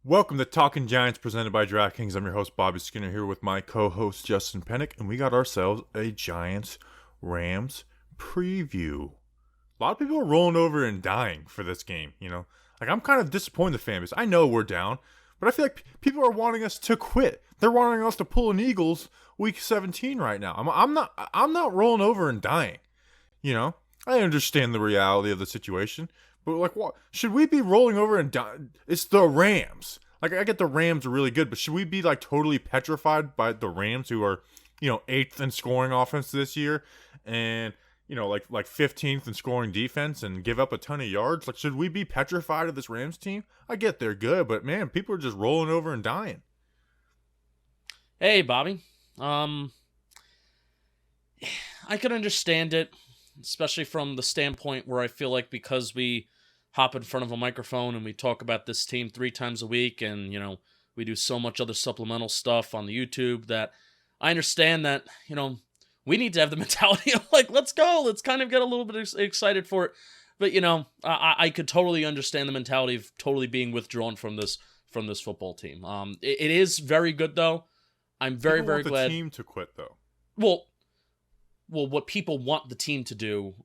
Welcome to Talking Giants presented by DraftKings. I'm your host, Bobby Skinner, here with my co-host, Justin Pennick, and we got ourselves a Giants-Rams preview. A lot of people are rolling over and dying for this game, you know? Like, I'm kind of disappointed in the fan base. I know we're down, but I feel like people are wanting us to quit. They're wanting us to pull an Eagles week 17 right now. I'm not rolling over and dying, you know? I understand the reality of the situation. But, like, what? Should we be rolling over and dying? It's the Rams. Like, I get the Rams are really good, but should we be, like, totally petrified by the Rams, who are, 8th in scoring offense this year and, like 15th in scoring defense and give up a ton of yards? Like, should we be petrified of this Rams team? I get they're good, but, man, people are just rolling over and dying. Hey, Bobby. I can understand it, especially from the standpoint where I feel like because we hop in front of a microphone and we talk about this team 3 times a week and, we do so much other supplemental stuff on the YouTube that I understand that, we need to have the mentality of like, let's go. Let's kind of get a little bit excited for it. But, I could totally understand the mentality of totally being withdrawn from this football team. It is very good, though. I'm very glad. The team to quit, though. Well, what people want the team to do,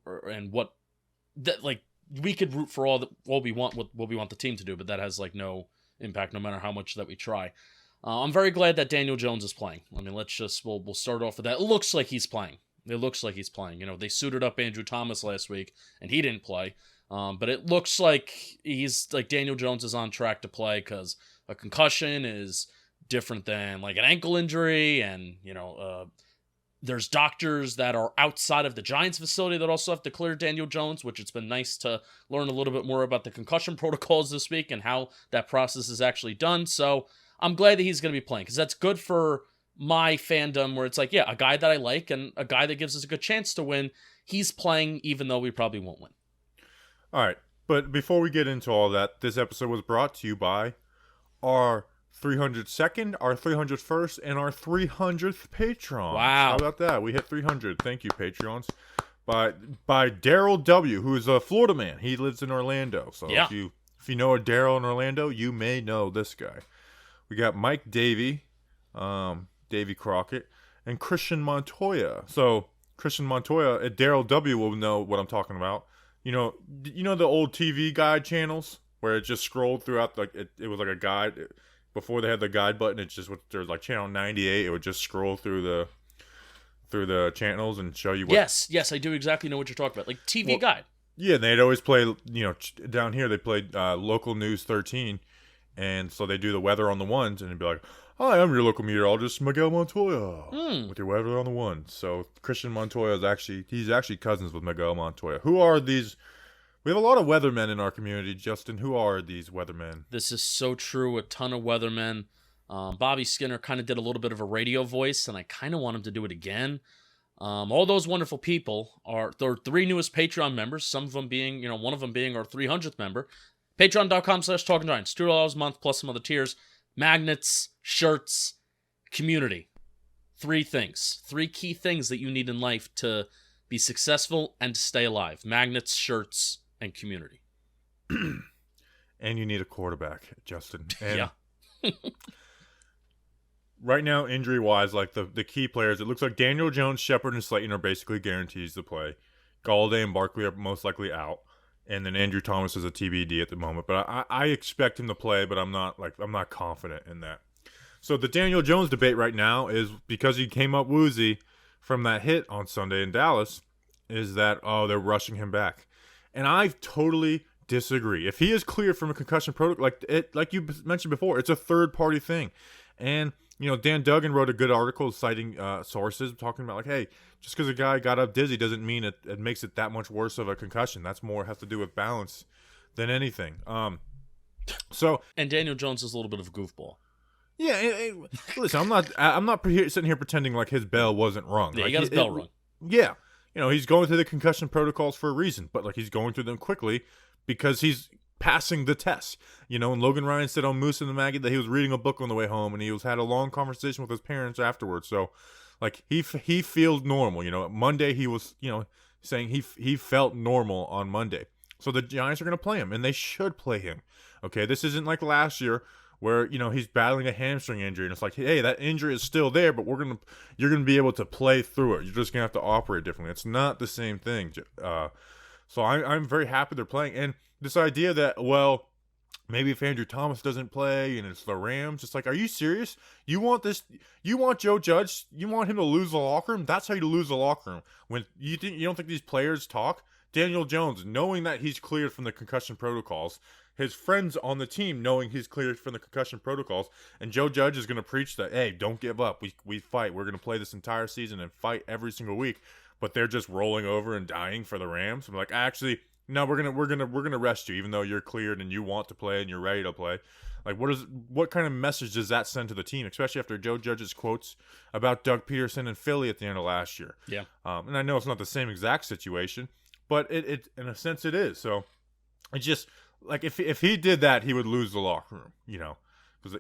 we could root for what we want the team to do, but that has like no impact, no matter how much that we try. I'm very glad that Daniel Jones is playing. I mean, we'll start off with that. It looks like he's playing. They suited up Andrew Thomas last week, and he didn't play. But it looks like Daniel Jones is on track to play because a concussion is different than like an ankle injury, and there's doctors that are outside of the Giants facility that also have to clear Daniel Jones, which it's been nice to learn a little bit more about the concussion protocols this week and how that process is actually done. So I'm glad that he's going to be playing because that's good for my fandom where it's like, yeah, a guy that I like and a guy that gives us a good chance to win, he's playing even though we probably won't win. All right. But before we get into all that, this episode was brought to you by our 302nd, our 301st, and our 300th Patreon. Wow. How about that? We hit 300. Thank you, Patreons. By Daryl W., who is a Florida man. He lives in Orlando. So yeah. if you know a Daryl in Orlando, you may know this guy. We got Mike Davey, Davey Crockett, and Christian Montoya. So Christian Montoya, Daryl W. will know what I'm talking about. You know the old TV guide channels where it just scrolled throughout, like it was like a guide. Before they had the guide button, it just there was like channel 98. It would just scroll through the channels and show you what. Yes, I do exactly know what you're talking about. Like TV guide. Yeah, they'd always play. Down here they played local news 13, and so they do the weather on the ones, and it'd be like, "Hi, I'm your local meteorologist, Miguel Montoya, with your weather on the ones." So Christian Montoya is actually cousins with Miguel Montoya. Who are these? We have a lot of weathermen in our community, Justin. Who are these weathermen? This is so true. A ton of weathermen. Bobby Skinner kind of did a little bit of a radio voice, and I kind of want him to do it again. All those wonderful people are the 3 newest Patreon members, some of them being, one of them being our 300th member. Patreon.com/TalkingGiants, $2 a month plus some other tiers. Magnets, shirts, community. 3 things. 3 key things that you need in life to be successful and to stay alive. Magnets, shirts, and community. And you need a quarterback, Justin. And yeah. Right now, injury-wise, like the key players, it looks like Daniel Jones, Shepard, and Slayton are basically guarantees to play. Galladay and Barkley are most likely out. And then Andrew Thomas is a TBD at the moment. But I expect him to play, but I'm not confident in that. So the Daniel Jones debate right now is because he came up woozy from that hit on Sunday in Dallas, is that, they're rushing him back. And I totally disagree. If he is cleared from a concussion protocol, like you mentioned before, it's a third-party thing. And, Dan Duggan wrote a good article citing sources talking about, like, hey, just because a guy got up dizzy doesn't mean it makes it that much worse of a concussion. That's more has to do with balance than anything. And Daniel Jones is a little bit of a goofball. Yeah, listen, I'm not sitting here pretending like his bell wasn't rung. Yeah, like, he got his bell rung. Yeah. He's going through the concussion protocols for a reason, but he's going through them quickly because he's passing the test. And Logan Ryan said on Moose and the Maggie that he was reading a book on the way home, and he had a long conversation with his parents afterwards. So, he feels normal. Monday he was, saying he felt normal on Monday. So the Giants are going to play him, and they should play him. Okay, this isn't like last year where, he's battling a hamstring injury, and it's like, hey, that injury is still there, but you're gonna be able to play through it. You're just gonna have to operate differently. It's not the same thing. So I'm very happy they're playing, and this idea that, well, maybe if Andrew Thomas doesn't play and it's the Rams, it's like, are you serious? You want Joe Judge? You want him to lose the locker room? That's how you lose the locker room. When you don't think these players talk? Daniel Jones, knowing that he's cleared from the concussion protocols, his friends on the team knowing he's cleared from the concussion protocols, and Joe Judge is going to preach that, hey, don't give up. We fight. We're going to play this entire season and fight every single week. But they're just rolling over and dying for the Rams. I'm like, actually, no, we're gonna rest you, even though you're cleared and you want to play and you're ready to play. Like, what kind of message does that send to the team, especially after Joe Judge's quotes about Doug Peterson and Philly at the end of last year? Yeah. And I know it's not the same exact situation, but it in a sense it is. So it's just like, if he did that, he would lose the locker room, because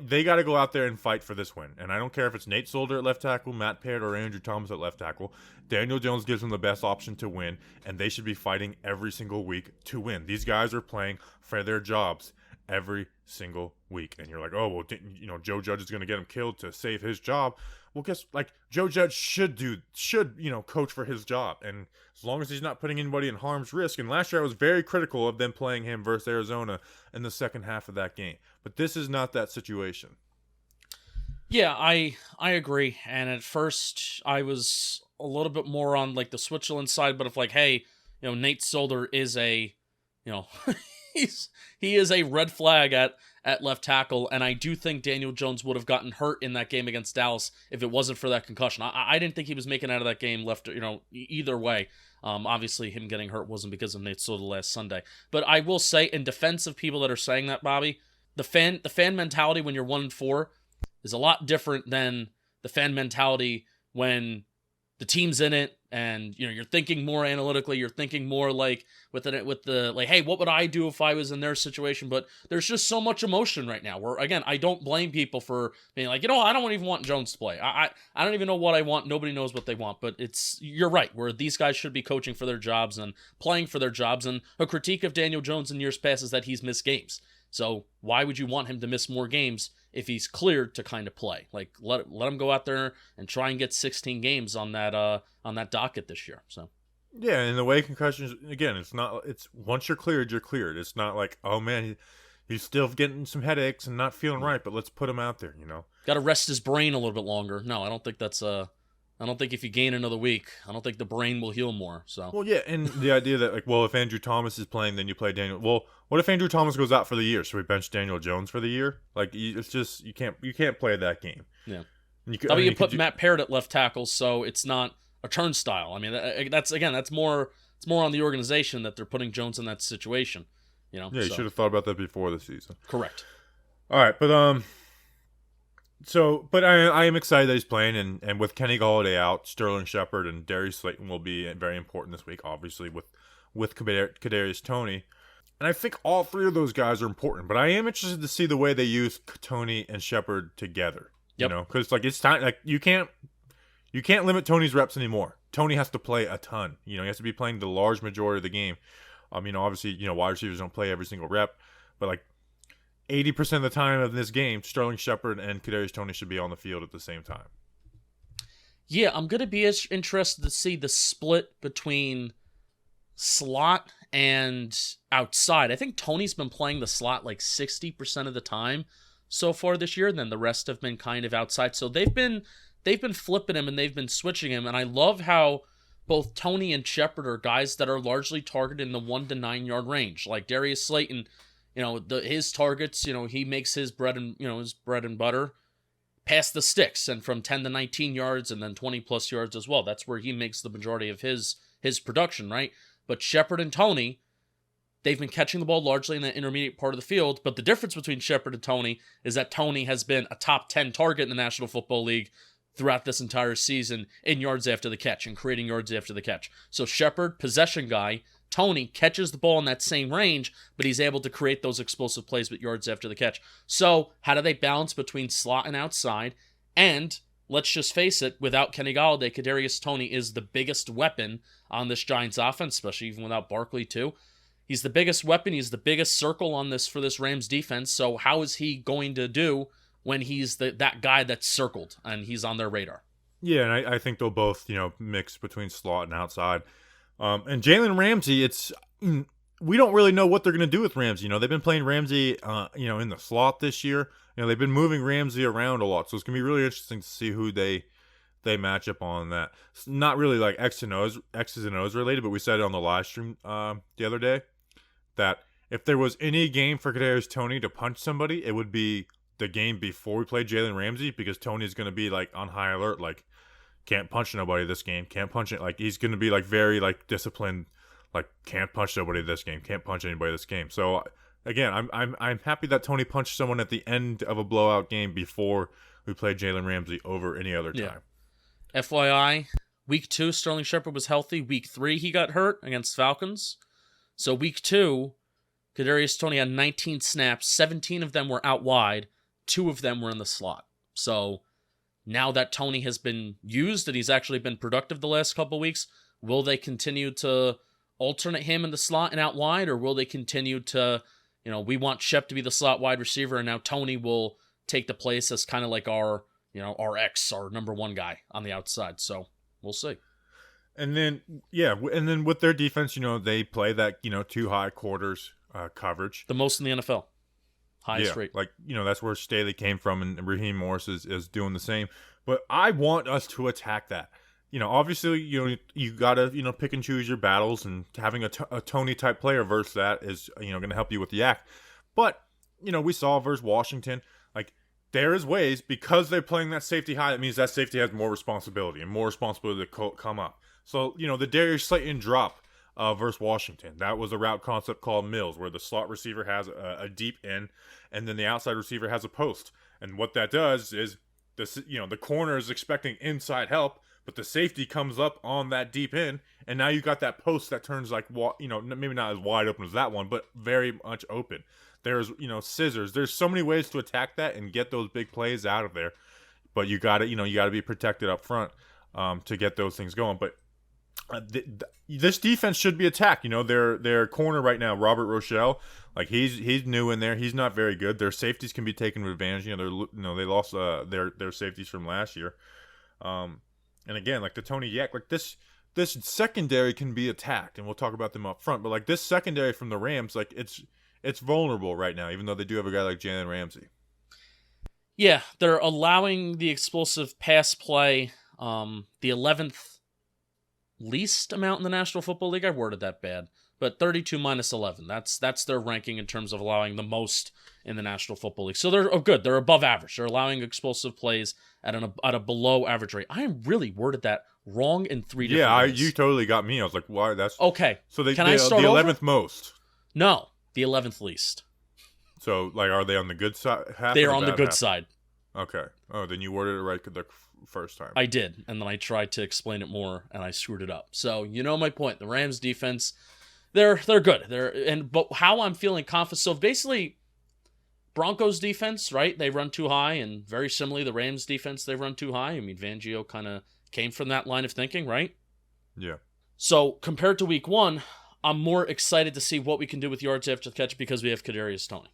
they got to go out there and fight for this win. And I don't care if it's Nate Solder at left tackle, Matt Peart, or Andrew Thomas at left tackle. Daniel Jones gives them the best option to win, and they should be fighting every single week to win. These guys are playing for their jobs every single week. And you're like, oh, well, Joe Judge is going to get him killed to save his job. Well, Joe Judge should coach for his job. And as long as he's not putting anybody in harm's risk. And last year I was very critical of them playing him versus Arizona in the second half of that game. But this is not that situation. Yeah, I agree. And at first I was a little bit more on like the Switzerland side, but if like, hey, Nate Solder is a, he is a red flag at left tackle, and I do think Daniel Jones would have gotten hurt in that game against Dallas if it wasn't for that concussion. I didn't think he was making out of that game left, either way. Obviously, him getting hurt wasn't because of Nate Solder last Sunday. But I will say, in defense of people that are saying that, Bobby, the fan mentality when you're 1-4 is a lot different than the fan mentality when the team's in it, and you're thinking more analytically. You're thinking more like with the like, hey, what would I do if I was in their situation? But there's just so much emotion right now. Where again, I don't blame people for being like, I don't even want Jones to play. I don't even know what I want. Nobody knows what they want. But you're right. Where these guys should be coaching for their jobs and playing for their jobs. And a critique of Daniel Jones in years past is that he's missed games. So why would you want him to miss more games if he's cleared to kind of play? Like let him go out there and try and get 16 games on that docket this year. So yeah, and the way concussions, again, it's once you're cleared, you're cleared. It's not like, oh man, he's still getting some headaches and not feeling right, but let's put him out there. Got to rest his brain a little bit longer. No, I don't think that's I don't think if you gain another week, I don't think the brain will heal more. So well, yeah, and the idea that like, well, if Andrew Thomas is playing, then you play Daniel. Well, what if Andrew Thomas goes out for the year? Should we bench Daniel Jones for the year? Like, it's just you can't play that game. Yeah. You put Matt Peart at left tackle, so it's not a turnstile. I mean, that's more. It's more on the organization that they're putting Jones in that situation. Yeah, you should have thought about that before the season. Correct. All right, but but I am excited that he's playing, and with Kenny Golladay out, Sterling Shepard and Darius Slayton will be very important this week, obviously, with Kadarius Toney. And I think all three of those guys are important, but I am interested to see the way they use Toney and Shepard together. Yep. Because like it's time, like you can't limit Toney's reps anymore. Toney has to play a ton. He has to be playing the large majority of the game. Obviously, wide receivers don't play every single rep, but like 80% of the time of this game, Sterling Shepard and Kadarius Toney should be on the field at the same time. Yeah, I'm going to be interested to see the split between slot and outside. I think Toney's been playing the slot like 60% of the time so far this year, and then the rest have been kind of outside. So they've been flipping him and they've been switching him, and I love how both Toney and Shepard are guys that are largely targeted in the 1 to 9 yard range. Like Darius Slayton, his targets, he makes his bread and butter past the sticks and from 10 to 19 yards and then 20 plus yards as well. That's where he makes the majority of his production, right? But Shepard and Toney, they've been catching the ball largely in the intermediate part of the field, but the difference between Shepard and Toney is that Toney has been a top 10 target in the National Football League throughout this entire season in yards after the catch and creating yards after the catch. So Shepard, possession guy, Toney catches the ball in that same range, but he's able to create those explosive plays with yards after the catch. So how do they balance between slot and outside? And let's just face it, without Kenny Golladay, Kadarius Toney is the biggest weapon on this Giants offense, especially even without Barkley too. He's the biggest weapon. He's the biggest circle on this for this Rams defense. So how is he going to do when he's that guy that's circled and he's on their radar? Yeah, and I think they'll both, mix between slot and outside. And Jalen Ramsey, we don't really know what they're going to do with Ramsey. They've been playing Ramsey, in the slot this year. They've been moving Ramsey around a lot, so it's going to be really interesting to see who they match up on that. It's not really like X's and O's related, but we said it on the live stream the other day that if there was any game for Kadarius Toney to punch somebody, it would be the game before we played Jalen Ramsey, because Tony's going to be like on high alert, like can't punch nobody this game, can't punch it. Like he's going to be like very like disciplined, like can't punch nobody this game, can't punch anybody this game. So again, I'm happy that Toney punched someone at the end of a blowout game before we played Jalen Ramsey over any other time. Yeah. FYI, week 2, Sterling Shepard was healthy. Week 3, he got hurt against Falcons. So week 2, Kadarius Toney had 19 snaps. 17 of them were out wide. 2 of them were in the slot. So now that Toney has been used and he's actually been productive the last couple weeks, will they continue to alternate him in the slot and out wide, or will they continue to, we want Shep to be the slot wide receiver, and now Toney will take the place as kind of like our number 1 guy on the outside. So we'll see. And then, with their defense, they play that, 2 high quarters coverage. The most in the NFL. Highest rate. Like, that's where Staley came from, and Raheem Morris is doing the same. But I want us to attack that. Obviously, you got to, pick and choose your battles, and having a Toney-type player versus that is, going to help you with the yak. But, we saw versus Washington, like, there is ways, because they're playing that safety high, that means that safety has more responsibility to come up. So, the Darius Slayton drop versus Washington, that was a route concept called Mills, where the slot receiver has a deep end, and then the outside receiver has a post. And what that does is, the corner is expecting inside help, but the safety comes up on that deep end, and now you got that post that turns like, maybe not as wide open as that one, but very much open. There's, scissors. There's so many ways to attack that and get those big plays out of there. But you got to, be protected up front to get those things going. But this defense should be attacked. Their corner right now, Robert Rochelle, like he's new in there. He's not very good. Their safeties can be taken advantage. They lost their safeties from last year. And again, like the Toney Yak, like this secondary can be attacked, and we'll talk about them up front. But like this secondary from the Rams, like it's vulnerable right now, even though they do have a guy like Jalen Ramsey. Yeah, they're allowing the explosive pass play, the 11th least amount in the National Football League. I worded that bad, but 32 minus 11. That's their ranking in terms of allowing the most in the National Football League. So they're good. They're above average. They're allowing explosive plays at a below average rate. I am really worded that wrong in 3 different ways. You totally got me. I was like, why? That's okay. So Can I start the over? 11th most. No, the 11th least. So like, are they on the good side? They are on the good side. Okay. Oh, then you worded it right the first time. I did, and then I tried to explain it more, and I screwed it up. So my point. The Rams defense, they're good. But how I'm feeling confident. So basically, Broncos defense, right? They run too high, and very similarly, the Rams defense, they run too high. I mean, Fangio kind of came from that line of thinking, right? Yeah. So compared to week 1, I'm more excited to see what we can do with yards after the catch because we have Kadarius Toney.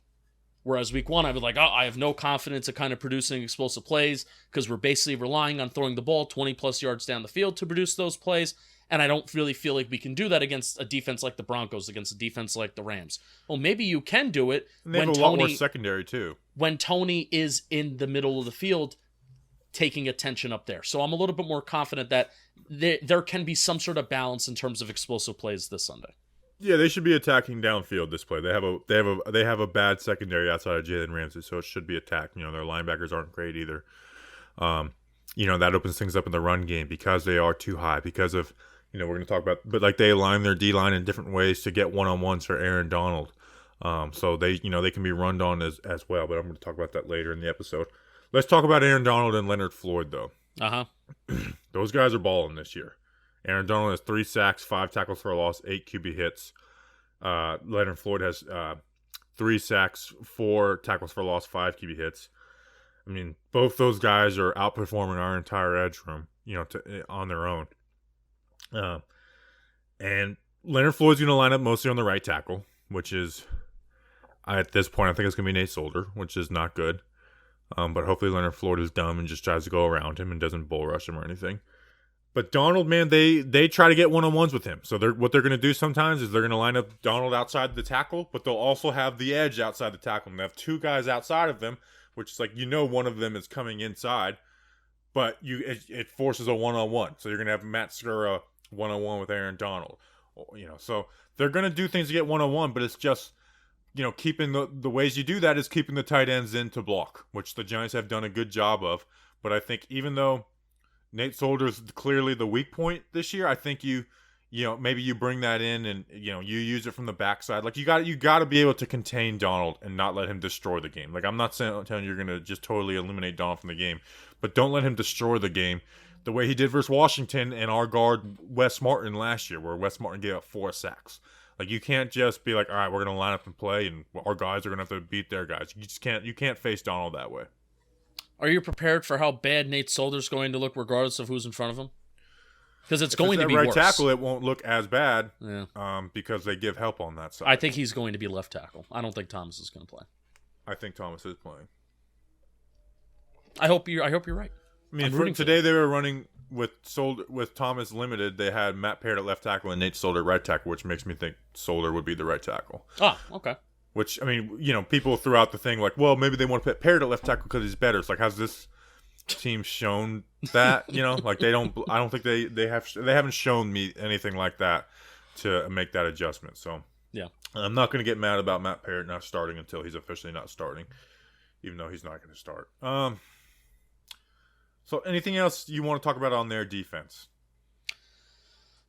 Whereas week 1, I was like, I have no confidence in kind of producing explosive plays because we're basically relying on throwing the ball 20 plus yards down the field to produce those plays. And I don't really feel like we can do that against a defense like the Broncos, against a defense like the Rams. Well, maybe you can do it and they have a lot more secondary too. When Toney is in the middle of the field taking attention up there. So I'm a little bit more confident that there can be some sort of balance in terms of explosive plays this Sunday. Yeah, they should be attacking downfield this play. They have a bad secondary outside of Jalen Ramsey, so it should be attacked. Their linebackers aren't great either. That opens things up in the run game because they are too high, because of we're going to talk about, but like they align their D-line in different ways to get one-on-ones for Aaron Donald. So they can be run on as well, but I'm going to talk about that later in the episode. Let's talk about Aaron Donald and Leonard Floyd, though. Those guys are balling this year. Aaron Donald has 3 sacks, 5 tackles for a loss, 8 QB hits. Leonard Floyd has 3 sacks, 4 tackles for a loss, 5 QB hits. I mean, both those guys are outperforming our entire edge room, on their own. And Leonard Floyd's going to line up mostly on the right tackle, which is, at this point, I think it's going to be Nate Solder, which is not good. But hopefully Leonard Floyd is dumb and just tries to go around him and doesn't bull rush him or anything. But Donald, man, they try to get one-on-ones with him. So what they're going to do sometimes is they're going to line up Donald outside the tackle, but they'll also have the edge outside the tackle. And they have two guys outside of them, which is like, one of them is coming inside, but it forces a one-on-one. So you're going to have Matt Skura one-on-one with Aaron Donald. So they're going to do things to get one-on-one, but it's just, keeping the ways you do that is keeping the tight ends in to block, which the Giants have done a good job of. But I think even though Nate Solder is clearly the weak point this year, I think maybe you bring that in and, you use it from the backside. Like, you got to be able to contain Donald and not let him destroy the game. Like, I'm not telling you you're going to just totally eliminate Donald from the game, but don't let him destroy the game the way he did versus Washington and our guard Wes Martin last year, where Wes Martin gave up 4 sacks. Like, you can't just be like, all right, we're going to line up and play, and our guys are going to have to beat their guys. You can't face Donald that way. Are you prepared for how bad Nate Solder's going to look regardless of who's in front of him? Because it's going to be right worse. Tackle, it won't look as bad. Yeah. Because they give help on that side. I think he's going to be left tackle. I don't think Thomas is going to play. I think Thomas is playing. I hope you're right. I mean, today they were running with Thomas limited. They had Matt Parrott at left tackle and Nate Solder at right tackle, which makes me think Solder would be the right tackle. Oh, okay. Which, I mean, people throughout the thing like, well, maybe they want to put Parrott at left tackle because he's better. It's like, has this team shown that? Like they don't. I don't think they haven't shown me anything like that to make that adjustment. So yeah, I'm not going to get mad about Matt Parrott not starting until he's officially not starting, even though he's not going to start. So anything else you want to talk about on their defense?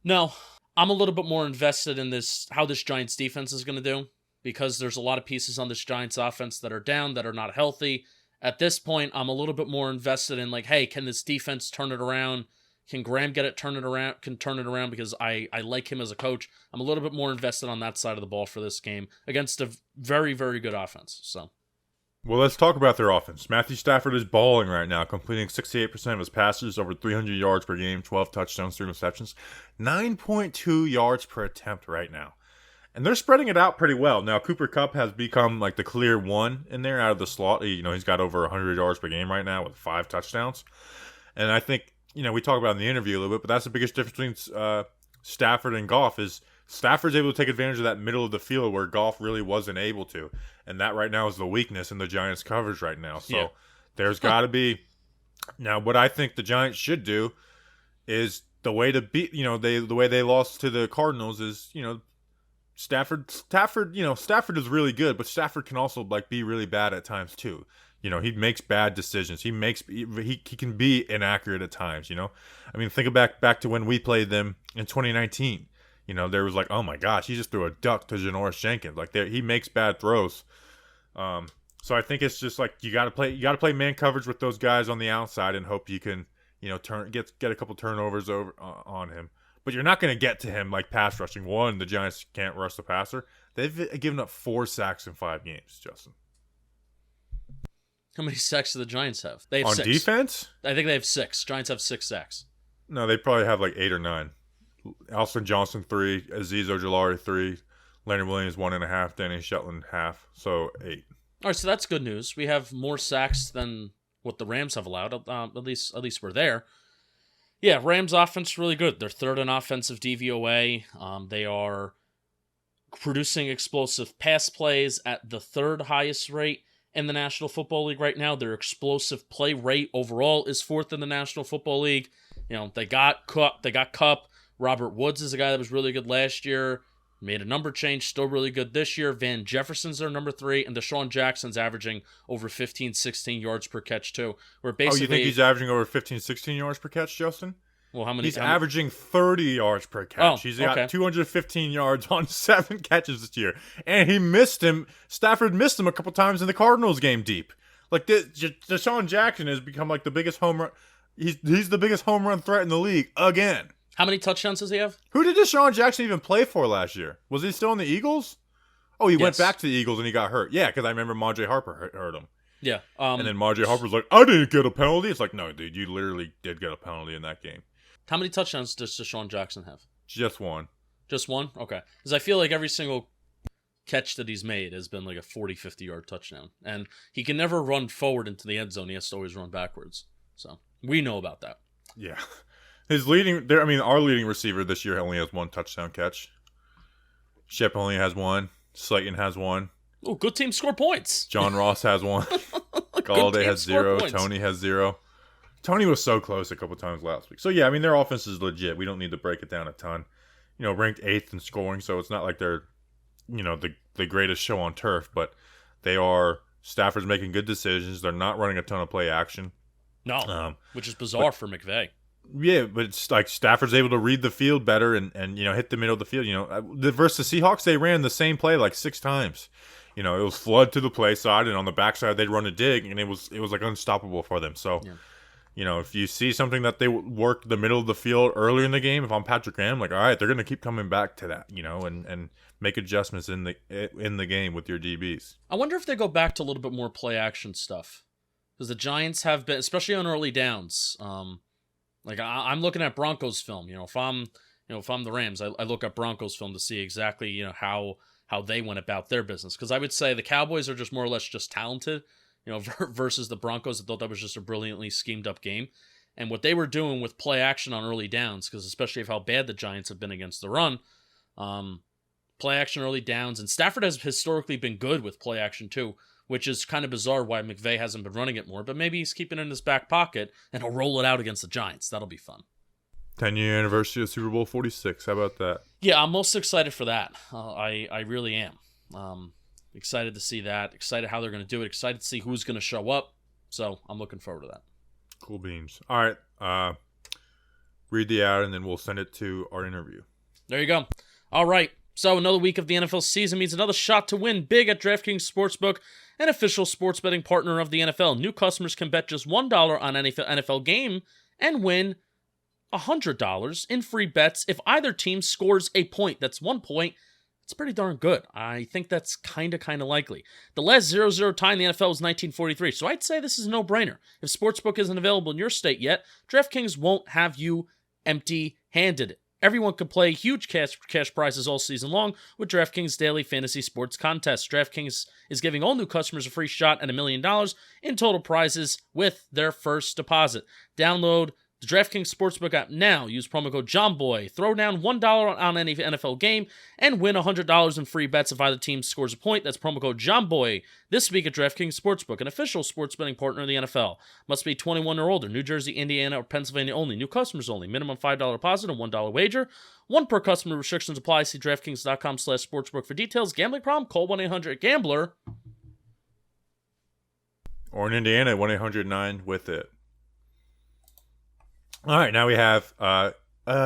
No, I'm a little bit more invested in how this Giants defense is going to do, because there's a lot of pieces on this Giants offense that are down, that are not healthy. At this point, I'm a little bit more invested in, like, hey, can this defense turn it around? Can Graham turn it around? Because I like him as a coach. I'm a little bit more invested on that side of the ball for this game against a very, very good offense. So, well, let's talk about their offense. Matthew Stafford is balling right now, completing 68% of his passes, over 300 yards per game, 12 touchdowns, 3 interceptions, 9.2 yards per attempt right now. And they're spreading it out pretty well. Now, Cooper Kupp has become like the clear one in there out of the slot. He's got over 100 yards per game right now with 5 touchdowns. And I think, we talk about it in the interview a little bit, but that's the biggest difference between Stafford and Goff is Stafford's able to take advantage of that middle of the field where Goff really wasn't able to. And that right now is the weakness in the Giants' coverage right now. So there's got to be – now, what I think the Giants should do is the way to beat – the way they lost to the Cardinals is, Stafford is really good, but Stafford can also be really bad at times too. He makes bad decisions. He can be inaccurate at times. I mean, think back to when we played them in 2019. There was like, oh my gosh, he just threw a duck to Janoris Jenkins. Like he makes bad throws. So I think it's just like you got to play man coverage with those guys on the outside and hope you can get a couple turnovers over on him. But you're not going to get to him like pass rushing. One, the Giants can't rush the passer. They've given up 4 sacks in 5 games, Justin. How many sacks do the Giants have? They have on 6. Defense? I think they have 6. Giants have 6 sacks. No, they probably have like 8 or 9. Alston Johnson 3, Azeez Ojulari 3, Leonard Williams 1.5, Danny Shetland half, so 8. All right, so that's good news. We have more sacks than what the Rams have allowed. At least we're there. Yeah, Rams offense really good. They're 3rd in offensive DVOA. They are producing explosive pass plays at the 3rd highest rate in the National Football League right now. Their explosive play rate overall is 4th in the National Football League. They got Kupp. Robert Woods is a guy that was really good last year. Made a number change, still really good this year. Van Jefferson's their number 3, and Deshaun Jackson's averaging over 15, 16 yards per catch too. Where basically, you think he's averaging over 15, 16 yards per catch, Justin? Well, how many? He's averaging 30 yards per catch. He's got 215 yards on 7 catches this year, and he missed him. Stafford missed him a couple times in the Cardinals game deep. Like Deshaun Jackson has become like the biggest home run. He's the biggest home run threat in the league again. How many touchdowns does he have? Who did Deshaun Jackson even play for last year? Was he still in the Eagles? Oh, he went back to the Eagles and he got hurt. Yeah, because I remember Marjay Harper hurt him. Yeah. And then Marjay Harper's like, I didn't get a penalty. It's like, no, dude, you literally did get a penalty in that game. How many touchdowns does Deshaun Jackson have? Just 1. Just one? Okay. Because I feel like every single catch that he's made has been like a 40, 50-yard touchdown. And he can never run forward into the end zone. He has to always run backwards. So we know about that. Yeah. Our leading receiver this year only has one touchdown catch. Shep only has one. Slayton has one. Oh, good team score points. John Ross has one. Galladay has 0. Tony has 0. Tony was so close a couple times last week. So, yeah, their offense is legit. We don't need to break it down a ton. Ranked 8th in scoring, so it's not like they're, the greatest show on turf, but they are. Stafford's making good decisions. They're not running a ton of play action. No, which is bizarre for McVay. Yeah, but it's like Stafford's able to read the field better and hit the middle of the field. Versus the Seahawks, they ran the same play like 6 times. It was flood to the play side, and on the backside they'd run a dig, and it was like unstoppable for them. So, if you see something that they work the middle of the field earlier in the game, if I'm Patrick Graham, like, all right, they're going to keep coming back to that, and make adjustments in the game with your DBs. I wonder if they go back to a little bit more play action stuff, because the Giants have been, especially on early downs. Like I'm looking at Broncos film. If I'm the Rams, I look at Broncos film to see exactly how they went about their business. Because I would say the Cowboys are just more or less just talented, versus the Broncos. I thought that was just a brilliantly schemed up game. And what they were doing with play action on early downs, because especially of how bad the Giants have been against the run, play action early downs, and Stafford has historically been good with play action too, which is kind of bizarre why McVay hasn't been running it more, but maybe he's keeping it in his back pocket and he'll roll it out against the Giants. That'll be fun. 10-year anniversary of Super Bowl 46. How about that? Yeah, I'm most excited for that. I really am. Excited to see that. Excited how they're going to do it. Excited to see who's going to show up. So I'm looking forward to that. Cool beans. All right. Read the ad and then we'll send it to our interview. There you go. All right. So another week of the NFL season means another shot to win big at DraftKings Sportsbook, an official sports betting partner of the NFL. New customers can bet just $1 on any NFL game and win $100 in free bets if either team scores a point. That's 1 point. It's pretty darn good. I think that's kind of likely. The last 0-0 tie in the NFL was 1943, so I'd say this is a no-brainer. If Sportsbook isn't available in your state yet, DraftKings won't have you empty-handed. Everyone can play huge cash prizes all season long with DraftKings Daily Fantasy Sports Contest. DraftKings is giving all new customers a free shot at $1 million in total prizes with their first deposit. Download the DraftKings Sportsbook app now. Use promo code JOHNBOY. Throw down $1 on any NFL game and win $100 in free bets if either team scores a point. That's promo code JOHNBOY this week at DraftKings Sportsbook, an official sports betting partner of the NFL. Must be 21 or older. New Jersey, Indiana, or Pennsylvania only. New customers only. Minimum $5 deposit and $1 wager. One per customer. Restrictions apply. See DraftKings.com/sportsbook for details. Gambling problem? Call 1-800-GAMBLER. Or in Indiana, 1-800-9-WITH-IT. All right, now we have a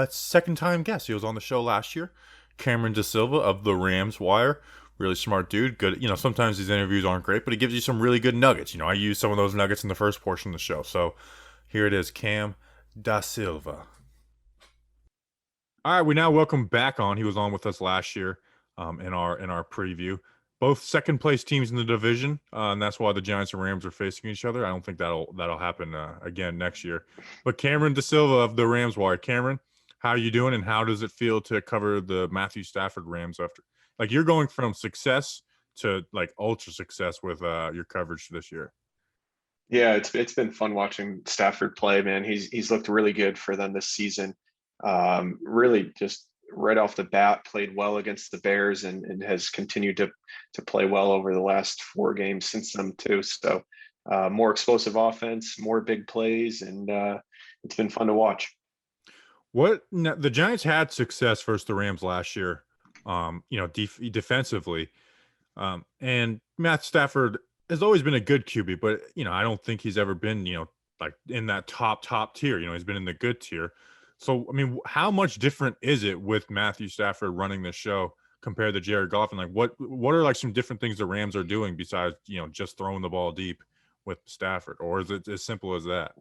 second-time guest. He was on the show last year, Cameron DeSilva of the Rams Wire. Really smart dude. Good. Sometimes these interviews aren't great, but he gives you some really good nuggets. I use some of those nuggets in the first portion of the show. So here it is, Cam DeSilva. All right, we now welcome back on. He was on with us last year in our preview. Both second-place teams in the division, and that's why the Giants and Rams are facing each other. I don't think that'll happen again next year. But Cameron DeSilva of the Rams Wire. Cameron, how are you doing, and how does it feel to cover the Matthew Stafford Rams after? Like, you're going from success to like ultra success with your coverage this year. Yeah, it's been fun watching Stafford play, man. He's looked really good for them this season. Really just right off the bat played well against the Bears and has continued to play well over the last 4 games since then too. So more explosive offense, more big plays, and it's been fun to watch. The Giants had success versus the Rams last year, defensively, and Matt Stafford has always been a good QB, but I don't think he's ever been like in that top tier. He's been in the good tier. So, how much different is it with Matthew Stafford running the show compared to Jared Goff? And like, what are like some different things the Rams are doing besides, just throwing the ball deep with Stafford? Or is it as simple as that?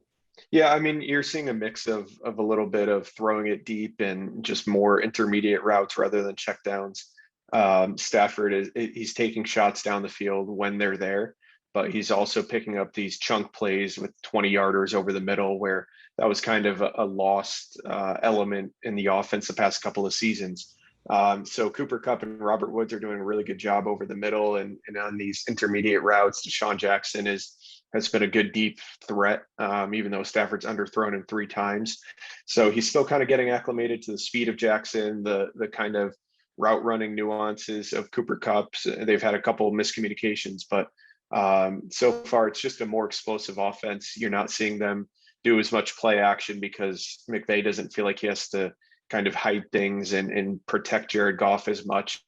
Yeah, you're seeing a mix of a little bit of throwing it deep and just more intermediate routes rather than checkdowns. Stafford he's taking shots down the field when they're there, but he's also picking up these chunk plays with 20-yarders over the middle where that was kind of a lost element in the offense the past couple of seasons. So Cooper Kupp and Robert Woods are doing a really good job over the middle and on these intermediate routes. Deshaun Jackson has been a good deep threat, even though Stafford's underthrown him 3 times. So he's still kind of getting acclimated to the speed of Jackson, the kind of route running nuances of Cooper Kupp. They've had a couple of miscommunications, but so far it's just a more explosive offense. You're not seeing them do as much play action because McVay doesn't feel like he has to kind of hide things and protect Jared Goff as much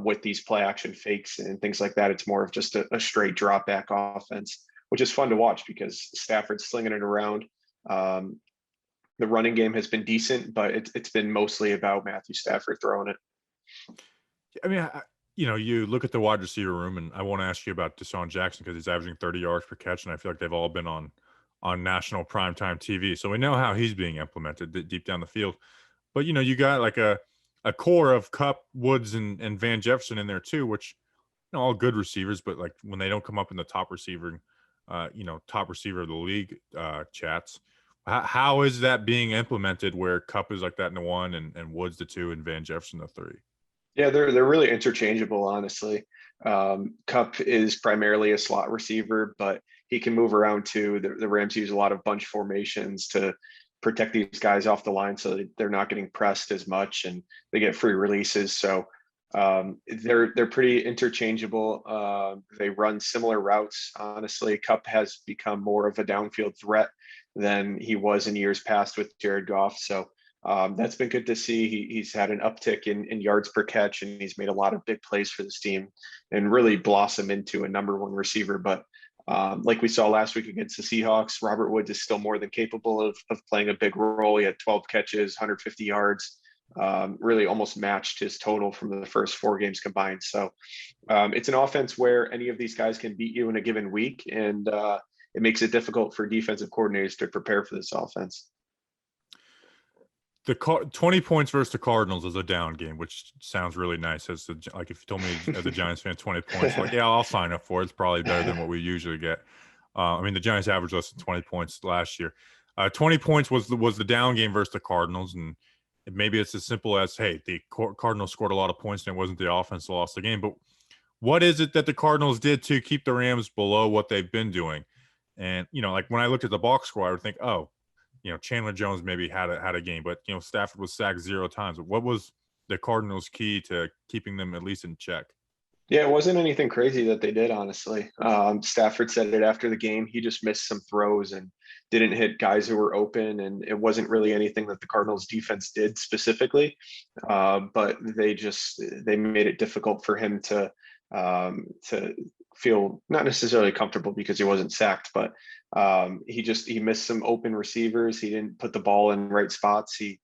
with these play action fakes and things like that. It's more of just a straight drop back offense, which is fun to watch because Stafford's slinging it around. The running game has been decent, but it's been mostly about Matthew Stafford throwing it. I mean, you look at the wide receiver room, and I want to ask you about Deshaun Jackson because he's averaging 30 yards per catch, and I feel like they've all been on national primetime TV. So we know how he's being implemented deep down the field. But, you got like a core of Kupp, Woods, and Van Jefferson in there too, which, all good receivers, but like when they don't come up in the top receiver, top receiver of the league chats, how is that being implemented where Kupp is like that in the 1 and Woods the 2 and Van Jefferson the 3? Yeah, they're really interchangeable, honestly. Kupp is primarily a slot receiver, but he can move around too. The Rams use a lot of bunch formations to protect these guys off the line so that they're not getting pressed as much and they get free releases. So they're pretty interchangeable. They run similar routes. Honestly, Kupp has become more of a downfield threat than he was in years past with Jared Goff. So that's been good to see. He's had an uptick in yards per catch, and he's made a lot of big plays for this team and really blossom into a number 1 receiver. But like we saw last week against the Seahawks, Robert Woods is still more than capable of playing a big role. He had 12 catches, 150 yards, really almost matched his total from the first 4 games combined. So it's an offense where any of these guys can beat you in a given week, and it makes it difficult for defensive coordinators to prepare for this offense. The 20 points versus the Cardinals is a down game, which sounds really nice. If you told me as a Giants fan, 20 points, like, yeah, I'll sign up for it. It's probably better than what we usually get. The Giants averaged less than 20 points last year. 20 points was the down game versus the Cardinals, and maybe it's as simple as, hey, the Cardinals scored a lot of points and it wasn't the offense that lost the game. But what is it that the Cardinals did to keep the Rams below what they've been doing? And like when I looked at the box score, I would think, oh, Chandler Jones maybe had a game, but Stafford was sacked 0 times. What was the Cardinals' key to keeping them at least in check? Yeah, it wasn't anything crazy that they did, honestly. Stafford said it after the game. He just missed some throws and didn't hit guys who were open, and it wasn't really anything that the Cardinals defense did specifically. But they made it difficult for him to feel not necessarily comfortable because he wasn't sacked, but he missed some open receivers. He didn't put the ball in right spots. He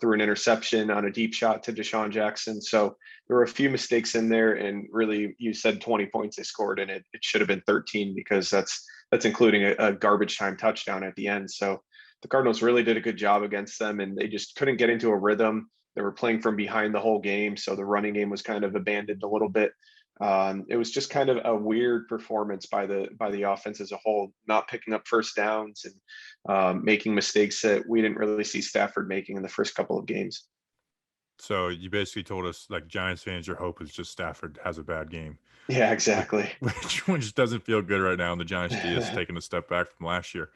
threw an interception on a deep shot to Deshaun Jackson. So there were a few mistakes in there, and really, you said 20 points they scored, and it should have been 13 because that's including a garbage time touchdown at the end. So the Cardinals really did a good job against them, and they just couldn't get into a rhythm. They were playing from behind the whole game, so the running game was kind of abandoned a little bit. It was just kind of a weird performance by the offense as a whole, not picking up first downs and making mistakes that we didn't really see Stafford making in the first couple of games. So you basically told us, like, Giants fans, your hope is just Stafford has a bad game. Yeah, exactly. Which doesn't feel good right now, and the Giants D is taking a step back from last year.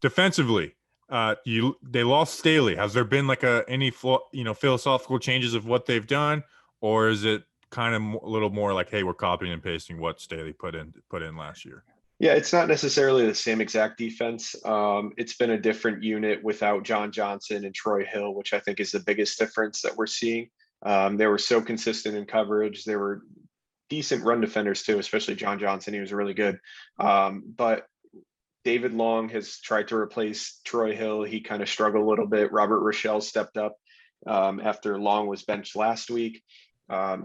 Defensively, they lost Staley. Has there been like any philosophical changes of what they've done, or is it kind of a little more like, hey, we're copying and pasting what Staley put in last year? Yeah, it's not necessarily the same exact defense. It's been a different unit without John Johnson and Troy Hill, which I think is the biggest difference that we're seeing. They were so consistent in coverage. They were decent run defenders too, especially John Johnson. He was really good. But David Long has tried to replace Troy Hill. He kind of struggled a little bit. Robert Rochelle stepped up after Long was benched last week.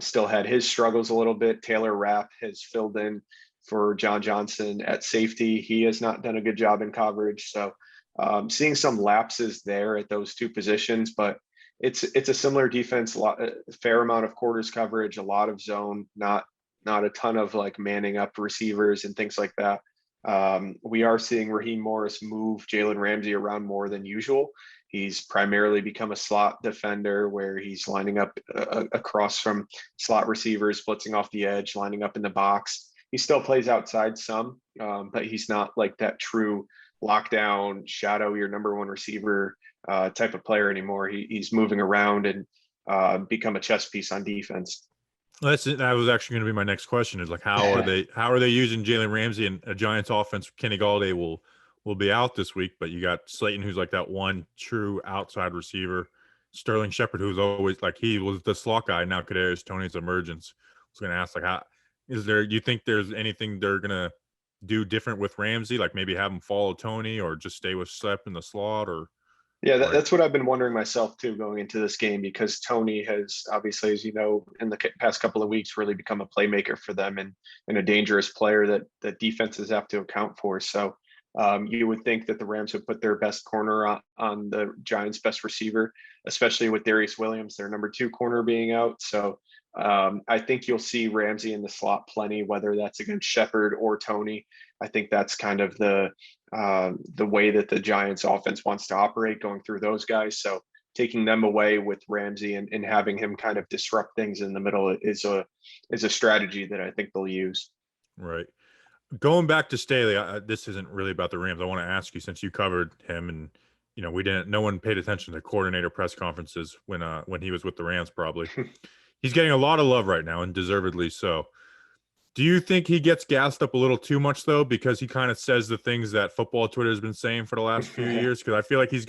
Still had his struggles a little bit. Taylor Rapp has filled in for John Johnson at safety. He has not done a good job in coverage. So seeing some lapses there at those two positions, but it's a similar defense, a fair amount of quarters coverage, a lot of zone, not a ton of like manning up receivers and things like that. We are seeing Raheem Morris move Jalen Ramsey around more than usual. He's primarily become a slot defender where he's lining up across from slot receivers, blitzing off the edge, lining up in the box. He still plays outside some, but he's not like that true lockdown, shadow your number one receiver type of player anymore. He's moving around and become a chess piece on defense. That was actually going to be my next question. Is like how are they using Jalen Ramsey, and a Giants offense? Kenny Galladay will be out this week, but you got Slayton, who's like that one true outside receiver. Sterling Shepard, who's always like he was the slot guy. Now Kadarius Toney's emergence. I was going to ask, like, how is there? Do you think there's anything they're going to do different with Ramsey? Like maybe have him follow Tony, or just stay with Slep in the slot, or Yeah, that's what I've been wondering myself too going into this game, because Tony has obviously, as you know, in the past couple of weeks, really become a playmaker for them and a dangerous player that defenses have to account for. So you would think that the Rams would put their best corner on the Giants' best receiver, especially with Darius Williams, their number 2 corner, being out. So I think you'll see Ramsey in the slot plenty, whether that's against Shepard or Tony. I think that's kind of the way that the Giants offense wants to operate, going through those guys. So taking them away with Ramsey and having him kind of disrupt things in the middle is a strategy that I think they'll use. right. Going back to Staley, this isn't really about the Rams. I want to ask you, since you covered him, and no one paid attention to coordinator press conferences when he was with the Rams. Probably he's getting a lot of love right now, and deservedly so. Do you think he gets gassed up a little too much, though, because he kind of says the things that football Twitter has been saying for the last few years? Because I feel like he's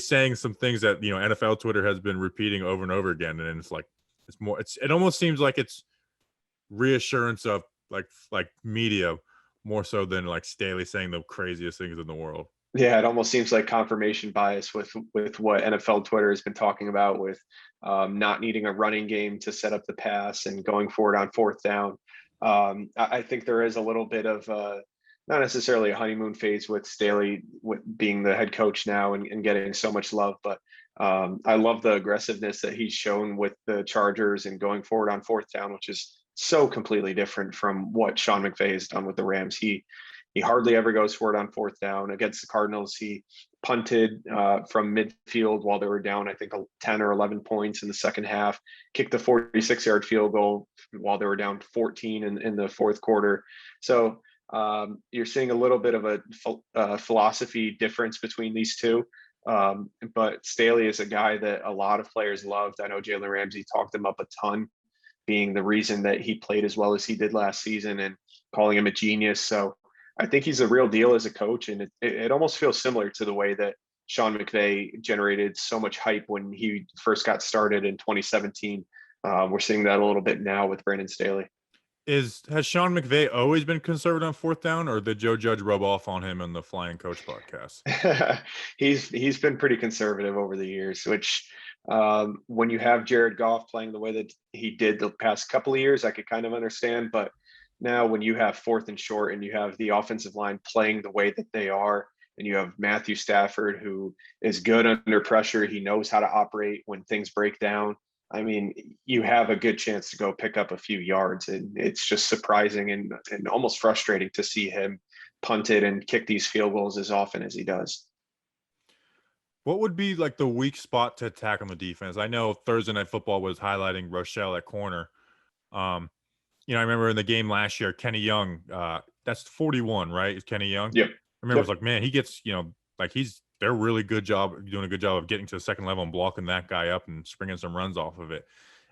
saying some things that NFL Twitter has been repeating over and over again, and it almost seems like it's reassurance of like media more so than like Staley saying the craziest things in the world. Yeah, it almost seems like confirmation bias with what NFL Twitter has been talking about, with not needing a running game to set up the pass and going forward on 4th down. I think there is a little bit of not necessarily a honeymoon phase with Staley being the head coach now and getting so much love, but I love the aggressiveness that he's shown with the Chargers and going forward on 4th down, which is so completely different from what Sean McVay has done with the Rams. He hardly ever goes for it on 4th down. Against the Cardinals, he punted from midfield while they were down, I think, 10 or 11 points in the second half, kicked the 46-yard field goal while they were down 14 in the 4th quarter. So you're seeing a little bit of a philosophy difference between these two. But Staley is a guy that a lot of players loved. I know Jalen Ramsey talked him up a ton, being the reason that he played as well as he did last season, and calling him a genius. So I think he's a real deal as a coach, and it almost feels similar to the way that Sean McVay generated so much hype when he first got started in 2017. We're seeing that a little bit now with Brandon Staley. Has Sean McVay always been conservative on 4th down, or did Joe Judge rub off on him in the Flying Coach podcast? He's been pretty conservative over the years, which when you have Jared Goff playing the way that he did the past couple of years, I could kind of understand. But now when you have 4th and short and you have the offensive line playing the way that they are, and you have Matthew Stafford, who is good under pressure, he knows how to operate when things break down. I mean, you have a good chance to go pick up a few yards, and it's just surprising and almost frustrating to see him punt it and kick these field goals as often as he does. What would be like the weak spot to attack on the defense? I know Thursday Night Football was highlighting Rochelle at corner. I remember in the game last year, Kenny Young, that's 41, right? Is Kenny Young? Yep. I remember it was like, man, he gets, they're really doing a good job of getting to the second level and blocking that guy up and springing some runs off of it.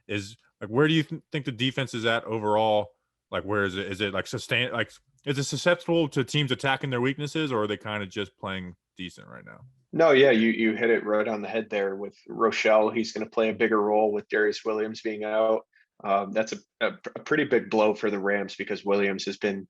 Is like, where do you think the defense is at overall? Like, where is it? Is it like sustain? Like, is it susceptible to teams attacking their weaknesses, or are they kind of just playing decent right now? No, yeah, you hit it right on the head there with Rochelle. He's going to play a bigger role with Darius Williams being out. That's a pretty big blow for the Rams, because Williams has been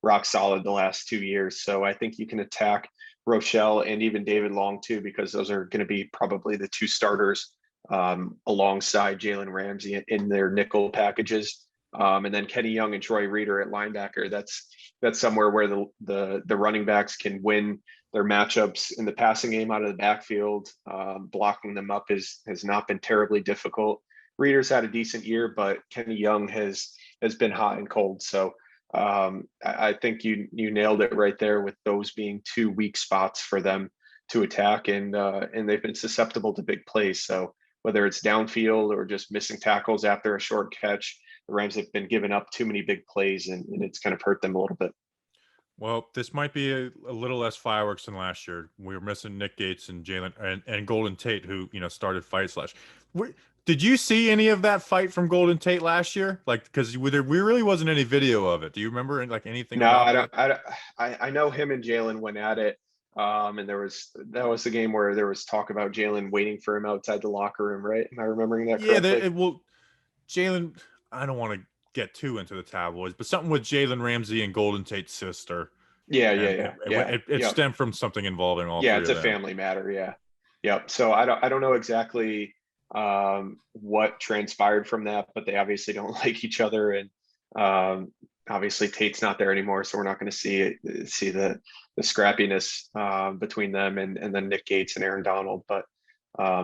rock solid the last 2 years. So I think you can attack Rochelle and even David Long too, because those are going to be probably the 2 starters alongside Jalen Ramsey in their nickel packages. And then Kenny Young and Troy Reeder at linebacker. That's somewhere where the running backs can win their matchups in the passing game out of the backfield. Blocking them up has not been terribly difficult. Reeder's had a decent year, but Kenny Young has been hot and cold. So I think you nailed it right there with those being two weak spots for them to attack, and they've been susceptible to big plays. So whether it's downfield or just missing tackles after a short catch, the Rams have been giving up too many big plays, and it's kind of hurt them a little bit. Well, this might be a little less fireworks than last year. We were missing Nick Gates and Jalen and Golden Tate, who started fights last. Did you see any of that fight from Golden Tate last year? Like, because there really wasn't any video of it. Do you remember anything? No, I don't. I know him and Jalen went at it, and that was the game where there was talk about Jalen waiting for him outside the locker room, right? Am I remembering that correctly? Yeah, Jalen. I don't want to get too into the tabloids, but something with Jalen Ramsey and Golden Tate's sister. Yeah. It stemmed from something involving all. Yeah, it's a family matter. Yeah, yep. So I don't know exactly what transpired from that, but they obviously don't like each other, and obviously Tate's not there anymore, so we're not going to see the scrappiness between them and then Nick Gates and Aaron Donald, but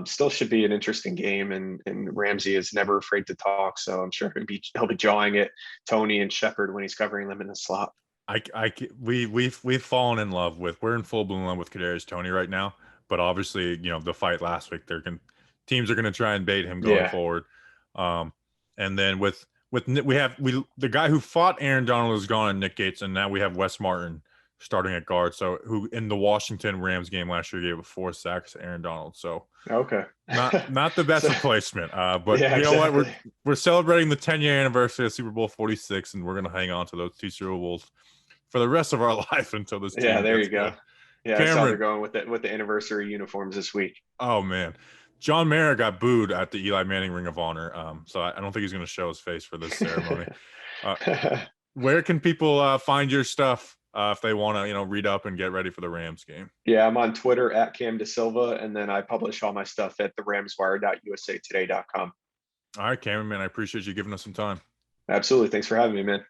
still should be an interesting game, and Ramsey is never afraid to talk, so I'm sure he'll be jawing at Tony and Shepard when he's covering them in the slot. We've fallen in love with, we're in full bloom love with Kadarius Toney right now, but obviously the fight last week, teams are going to try and bait him going forward, and then with the guy who fought Aaron Donald is gone, and Nick Gates, and now we have Wes Martin starting at guard. So who in the Washington Rams game last year gave 4 sacks to Aaron Donald. So okay, not the best replacement. But you know what? We're celebrating the 10-year anniversary of Super Bowl 46, and we're gonna hang on to those 2 Super Bowls for the rest of our life until this. Yeah, there you go. Done. Yeah, Cameron, I saw they're going with the anniversary uniforms this week. Oh man. John Mara got booed at the Eli Manning Ring of Honor. So I don't think he's going to show his face for this ceremony. Where can people find your stuff if they want to, read up and get ready for the Rams game? Yeah, I'm on Twitter at Cam DeSilva, and then I publish all my stuff at theramswire.usatoday.com. All right, Cameron, man, I appreciate you giving us some time. Absolutely. Thanks for having me, man.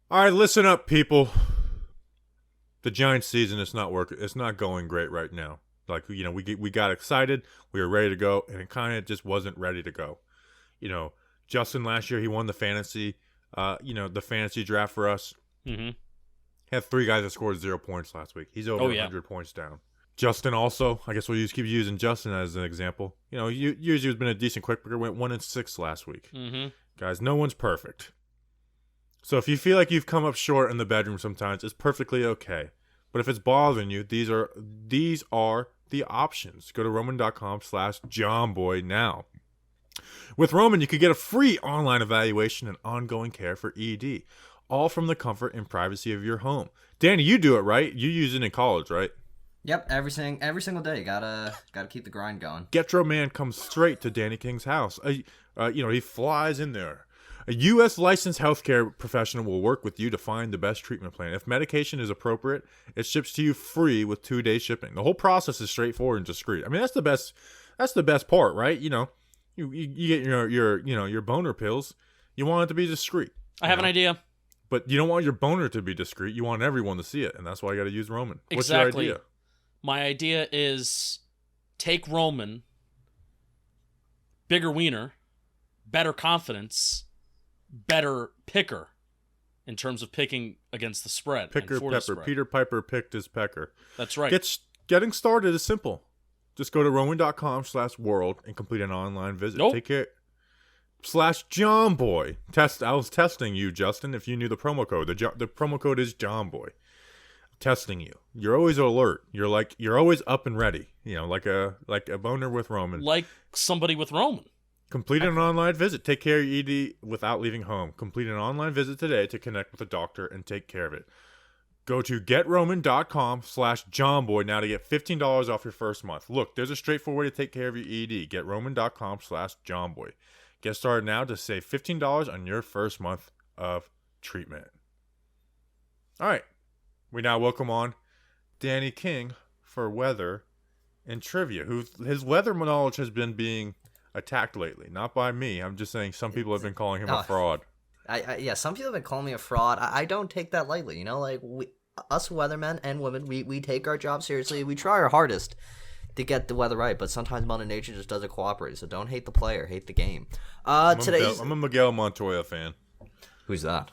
All right, listen up, people. The Giants season is not working. It's not going great right now. Like, we got excited, we were ready to go, and it kind of just wasn't ready to go. Justin last year, he won the fantasy, the fantasy draft for us. Mm-hmm. Had 3 guys that scored 0 points last week. He's over 100 points down. Justin also, I guess we'll keep using Justin as an example. Usually has been a decent quick picker, went 1-6 last week. Mm-hmm. Guys, no one's perfect. So if you feel like you've come up short in the bedroom sometimes, it's perfectly okay. But if it's bothering you, these are the options. Go to roman.com/johnboy now. With Roman, you could get a free online evaluation and ongoing care for ED, all from the comfort and privacy of your home. Danny, you do it, right? You use it in college, right? Yep, every single day. Gotta keep the grind going. Getro Man comes straight to Danny King's house. He flies in there. A U.S. licensed healthcare professional will work with you to find the best treatment plan. If medication is appropriate, it ships to you free with 2-day shipping. The whole process is straightforward and discreet. I mean, that's the best part, right? You get your boner pills. You want it to be discreet. I have an idea. But you don't want your boner to be discreet. You want everyone to see it, and that's why you got to use Roman. What's Exactly. your idea? My idea is take Roman, bigger wiener, better confidence, better picker in terms of picking against the spread. Picker, pepper. Spread. Peter Piper picked his pecker. That's right. Getting started is simple. Just go to roman.com/world and complete an online visit. Nope. Take care. /JohnBoy. I was testing you, Justin, if you knew the promo code. The promo code is JohnBoy. Testing you. You're always alert. You're always up and ready. Like a boner with Roman. Like somebody with Roman. Complete an online visit. Take care of your ED without leaving home. Complete an online visit today to connect with a doctor and take care of it. Go to getroman.com/JohnBoy now to get $15 off your first month. Look, there's a straightforward way to take care of your ED. Getroman.com/JohnBoy. Get started now to save $15 on your first month of treatment. All right. We now welcome on Danny King for weather and trivia, his weather knowledge has been being attacked lately. Not by me. I'm just saying some people have been calling him a fraud. Some people have been calling me a fraud. I don't take that lightly. Us weathermen and women, we take our job seriously. We try our hardest to get the weather right, but sometimes Mother Nature just doesn't cooperate. So don't hate the player, hate the game. I'm a Miguel Montoya fan. Who's that?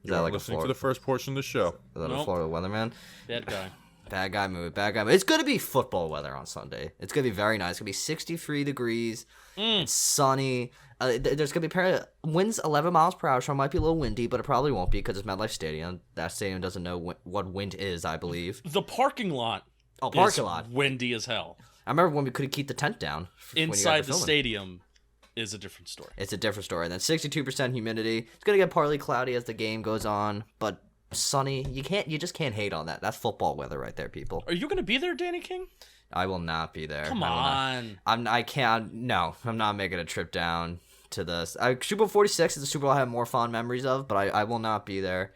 Is You that are like a listening to Florida? the first portion of the show. Is that a Nope. Florida weatherman? Bad guy. Bad guy move. Bad guy move. It's gonna be football weather on Sunday. It's gonna be very nice. It's gonna be 63 degrees. It's sunny. There's gonna be winds 11 miles per hour, so it might be a little windy, but it probably won't be because it's MetLife Stadium. That stadium doesn't know what wind is, I believe. The parking lot. Oh, parking is lot. windy as hell. I remember when we couldn't keep the tent down. Inside the stadium is a different story. It's a different story. And then 62% humidity. It's gonna get partly cloudy as the game goes on, but sunny. You just can't hate on that. That's football weather right there, people. Are you going to be there, Danny King? I will not be there. Come I will not. on. I can't. No, I'm not making a trip down to this. Super Bowl 46 is a Super Bowl I have more fond memories of, but I will not be there.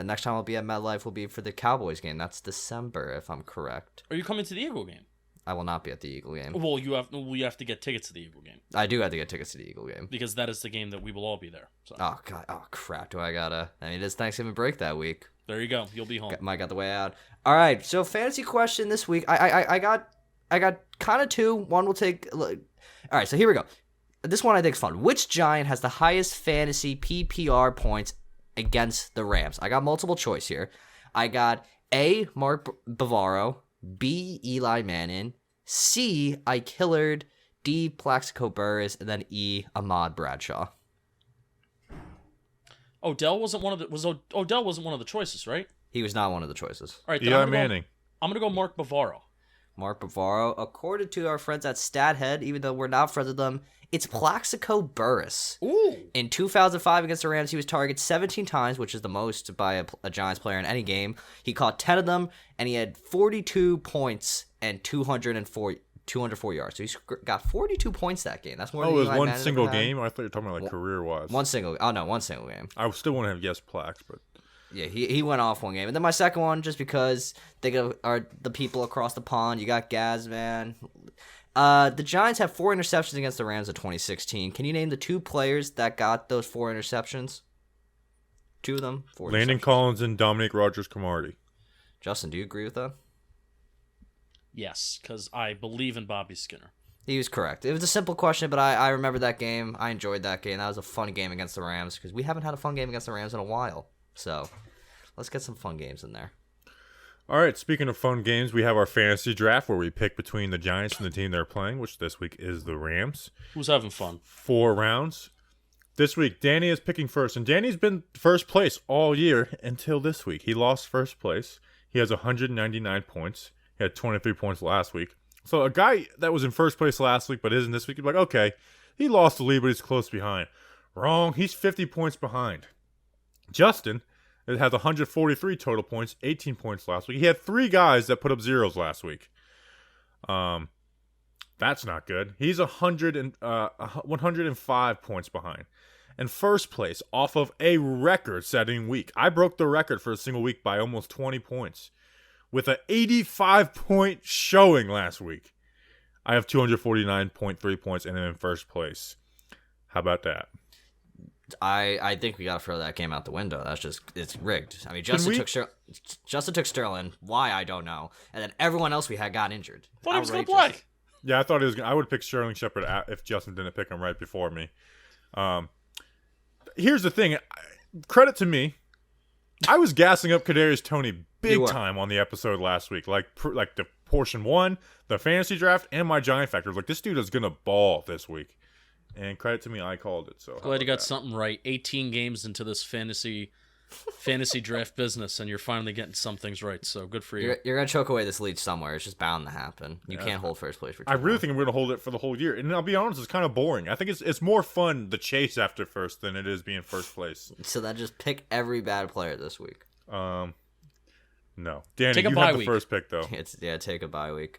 Next time I'll be at MetLife will be for the Cowboys game. That's December, if I'm correct. Are you coming to the Eagle game? I will not be at the Eagle game. Well, you have to get tickets to the Eagle game I do have to get tickets to the Eagle game. because that is the game that we will all be there. So Oh god. Oh crap. Do I gotta? I mean, it's Thanksgiving break that week. there you go. You'll be home. Mike got the way out. All right. So fantasy question this week. I got kind of two. One will take. All right. So here we go. This one I think is fun. Which Giant has the highest fantasy PPR points against the Rams? I got multiple choice here. I got A, Mark Bavaro, B, Eli Manning, C, I Killard, D, Plaxico Burress, and then E, Ahmad Bradshaw. Odell wasn't one of the choices, right? He was not one of the choices. All right, then Eli Manning. I'm gonna go Mark Bavaro. Mark Bavaro, according to our friends at StatHead, even though we're not friends with them, it's Plaxico Burress. Ooh. In 2005 against the Rams, he was targeted 17 times, which is the most by a Giants player in any game. He caught 10 of them, and he had 42 points and 204 yards. So he got 42 points that game. That's more Oh, than it was Eli one Manning single ever had. game? I thought you were talking about like career-wise. One single game. I still want to have guessed Plax, but Yeah, he went off one game. And then my second one, just because they are the people across the pond, you got Gaz, man. The Giants have 4 interceptions against the Rams in 2016. Can you name the 2 players that got those 4 interceptions? 2 of them? 4 Landon interceptions. Collins and Dominic Rodgers-Cromartie. Justin, do you agree with that? Yes, because I believe in Bobby Skinner. He was correct. It was a simple question, but I remember that game. I enjoyed that game. That was a fun game against the Rams because we haven't had a fun game against the Rams in a while. So let's get some fun games in there. All right, speaking of fun games, we have our fantasy draft where we pick between the Giants and the team they're playing, which this week is the Rams. Who's having fun? 4 rounds. This week, Danny is picking first, and Danny's been first place all year until this week. He lost first place. He has 199 points. He had 23 points last week. So a guy that was in first place last week but isn't this week, you're like, okay, he lost the lead, but he's close behind. Wrong. He's 50 points behind. Justin has 143 total points, 18 points last week. He had 3 guys that put up zeros last week. That's not good. He's 105 points behind. And first place off of a record-setting week. I broke the record for a single week by almost 20 points. With an 85-point showing last week. I have 249.3 points and I'm in first place. How about that? I think we got to throw that game out the window. It's rigged. I mean, Justin took Sterling. Why, I don't know. And then everyone else we had got injured. Thought he was going to play. Yeah, I thought he was. I would pick Sterling Shepard if Justin didn't pick him right before me. Here's the thing. Credit to me. I was gassing up Kadarius Toney big time on the episode last week. Like the portion 1, the fantasy draft, and my Giant factor. Like, this dude is gonna ball this week. And credit to me, I called it. So Glad you got something right. 18 games into this fantasy draft business, and you're finally getting some things right. So good for you. You're gonna choke away this lead somewhere. It's just bound to happen. You can't hold first place for too I really long. think I'm going to hold it for the whole year. And I'll be honest, it's kind of boring. I think it's more fun the chase after first than it is being first place. So then just pick every bad player this week. No. Danny, Take a you bye have the week. first pick, though. Take a bye week.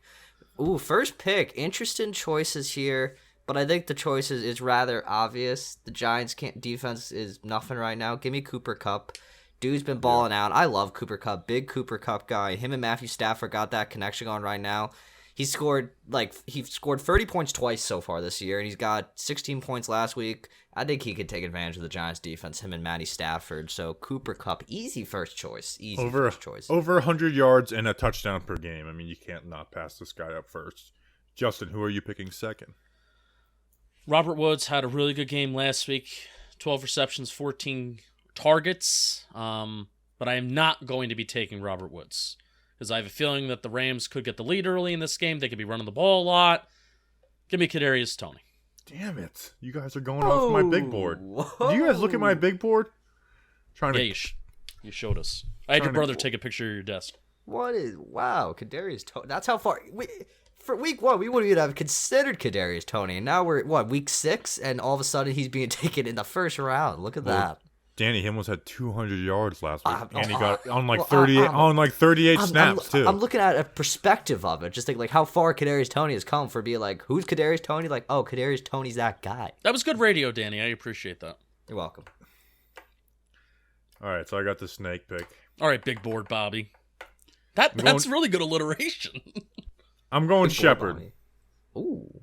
Ooh, first pick. Interesting choices here, but I think the choice is rather obvious. The Giants' defense is nothing right now. Give me Cooper Kupp. Dude's been balling out. I love Cooper Kupp. Big Cooper Kupp guy. Him and Matthew Stafford got that connection going right now. He scored 30 points twice so far this year, and he's got 16 points last week. I think he could take advantage of the Giants' defense, him and Matty Stafford. So Cooper Kupp, easy first choice. First choice. Over 100 yards and a touchdown per game. I mean, you can't not pass this guy up first. Justin, who are you picking second? Robert Woods had a really good game last week. 12 receptions, 14 targets. But I am not going to be taking Robert Woods because I have a feeling that the Rams could get the lead early in this game. They could be running the ball a lot. Give me Kadarius Toney. Damn it. You guys are going off my big board. Did you guys look at my big board? You showed us. I had your brother take a picture of your desk. Wow, Kadarius Toney. That's how far for week 1 we wouldn't even have considered Kadarius Toney, and now we're at week 6, and all of a sudden he's being taken in the first round. Look at that. Danny Himmels had 200 yards last week, and he got on like 38 snaps too. I'm looking at a perspective of it, just like how far Kadarius Toney has come for being like, who's Kadarius Toney? Like, oh, Kadarius Toney's that guy. That was good radio, Danny. I appreciate that. You're welcome. All right, so I got the snake pick. All right, big board, Bobby. That's really good alliteration. I'm going Shepard. Ooh.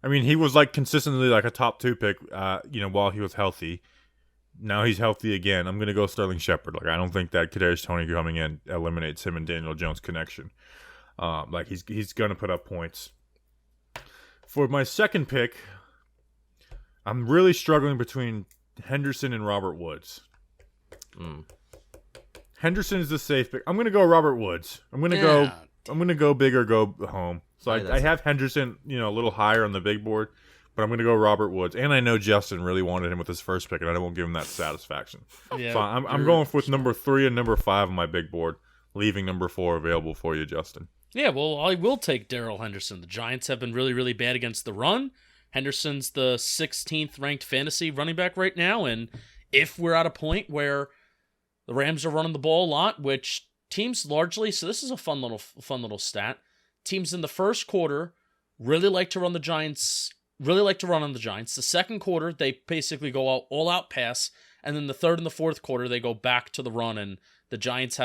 I mean, he was like consistently like a top 2 pick, while he was healthy. Now he's healthy again. I'm going to go Sterling Shepard. Like, I don't think that Kadarius Toney coming in eliminates him and Daniel Jones' connection. He's going to put up points. For my second pick, I'm really struggling between Henderson and Robert Woods. Henderson is the safe pick. I'm going to go Robert Woods. I'm going to go big or go home. So I have Henderson, a little higher on the big board. But I'm going to go Robert Woods. And I know Justin really wanted him with his first pick, and I won't give him that satisfaction. Yeah, so I'm going with number 3 and number 5 on my big board, leaving number 4 available for you, Justin. Yeah, well, I will take Daryl Henderson. The Giants have been really, really bad against the run. Henderson's the 16th ranked fantasy running back right now, and if we're at a point where the Rams are running the ball a lot, which teams largely, so this is a fun little stat, teams in the first quarter really like to run on the Giants. The second quarter, they basically go all out pass, and then the third and the fourth quarter, they go back to the run, and the Giants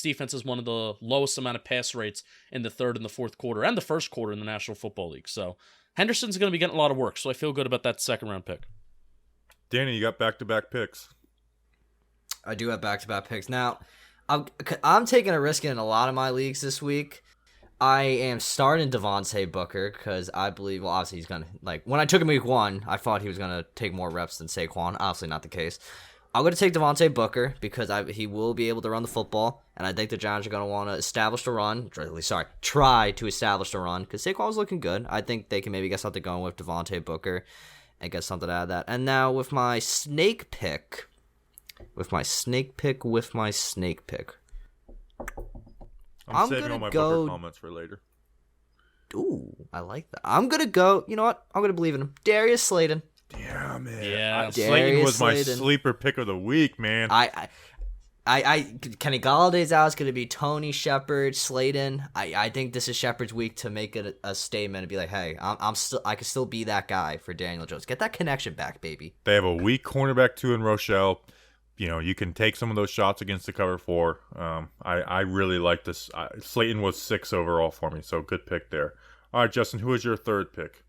defense is one of the lowest amount of pass rates in the third and the fourth quarter, and the first quarter in the National Football League. So Henderson's going to be getting a lot of work, so I feel good about that second round pick. Danny, you got back-to-back picks. I do have back-to-back picks. Now, I'm taking a risk in a lot of my leagues this week. I am starting Devontae Booker because I believe, well, obviously he's going to, when I took him week 1, I thought he was going to take more reps than Saquon. Obviously not the case. I'm going to take Devontae Booker because he will be able to run the football, and I think the Giants are going to want to try to establish the run because Saquon's looking good. I think they can maybe get something going with Devontae Booker and get something out of that. And now with my snake pick, I'm saving all my Booker comments for later. Ooh, I like that. I'm going to go, you know what? I'm going to believe in him. Darius Slayton. Damn it. Yeah. Slayton was my sleeper pick of the week, man. Kenny Galladay's out. It's going to be Toney, Shepard, Slayton. I think this is Shepard's week to make it a statement and be like, hey, I can still be that guy for Daniel Jones. Get that connection back, baby. They have a weak cornerback too in Rochelle. You can take some of those shots against the cover 4. I really like this. Slayton was 6 overall for me, so good pick there. All right, Justin, who is your third pick?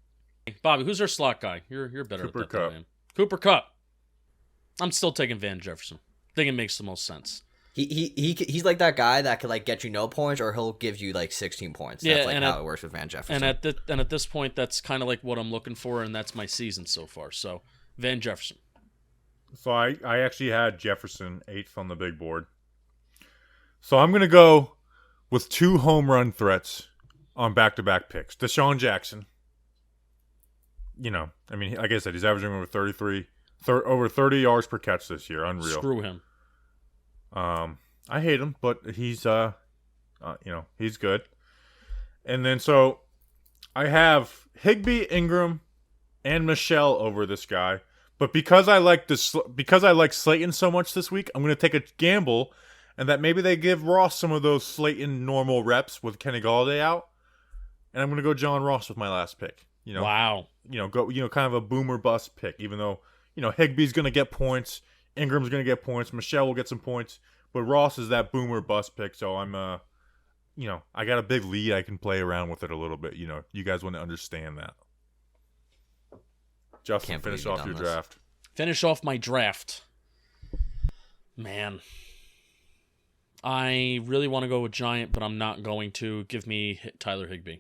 Bobby, who's our slot guy? You're better Cooper at that Kupp. than I am. Cooper Kupp. I'm still taking Van Jefferson. I think it makes the most sense. He's like that guy that could get you no points, or he'll give you 16 points. That's how it works with Van Jefferson. And at this point, that's kind of like what I'm looking for, and that's my season so far. So Van Jefferson. So I actually had Jefferson 8th on the big board. So I'm going to go with 2 home run threats on back-to-back picks. Deshaun Jackson. Like I said, he's averaging over 30 yards per catch this year. Unreal. Screw him. I hate him, but he's he's good. And then so I have Higbee, Ingram, and Michelle over this guy. But because I like Slayton so much this week, I'm going to take a gamble, and that maybe they give Ross some of those Slayton normal reps with Kenny Galladay out, and I'm going to go John Ross with my last pick. Wow. Kind of a boomer bust pick. Even though Higbee's going to get points, Ingram's going to get points, Michelle will get some points, but Ross is that boomer bust pick. So I'm I got a big lead. I can play around with it a little bit. You guys want to understand that. Justin, finish off your draft. Finish off my draft. Man. I really want to go with Giant, but I'm not going to. Give me Tyler Higbee.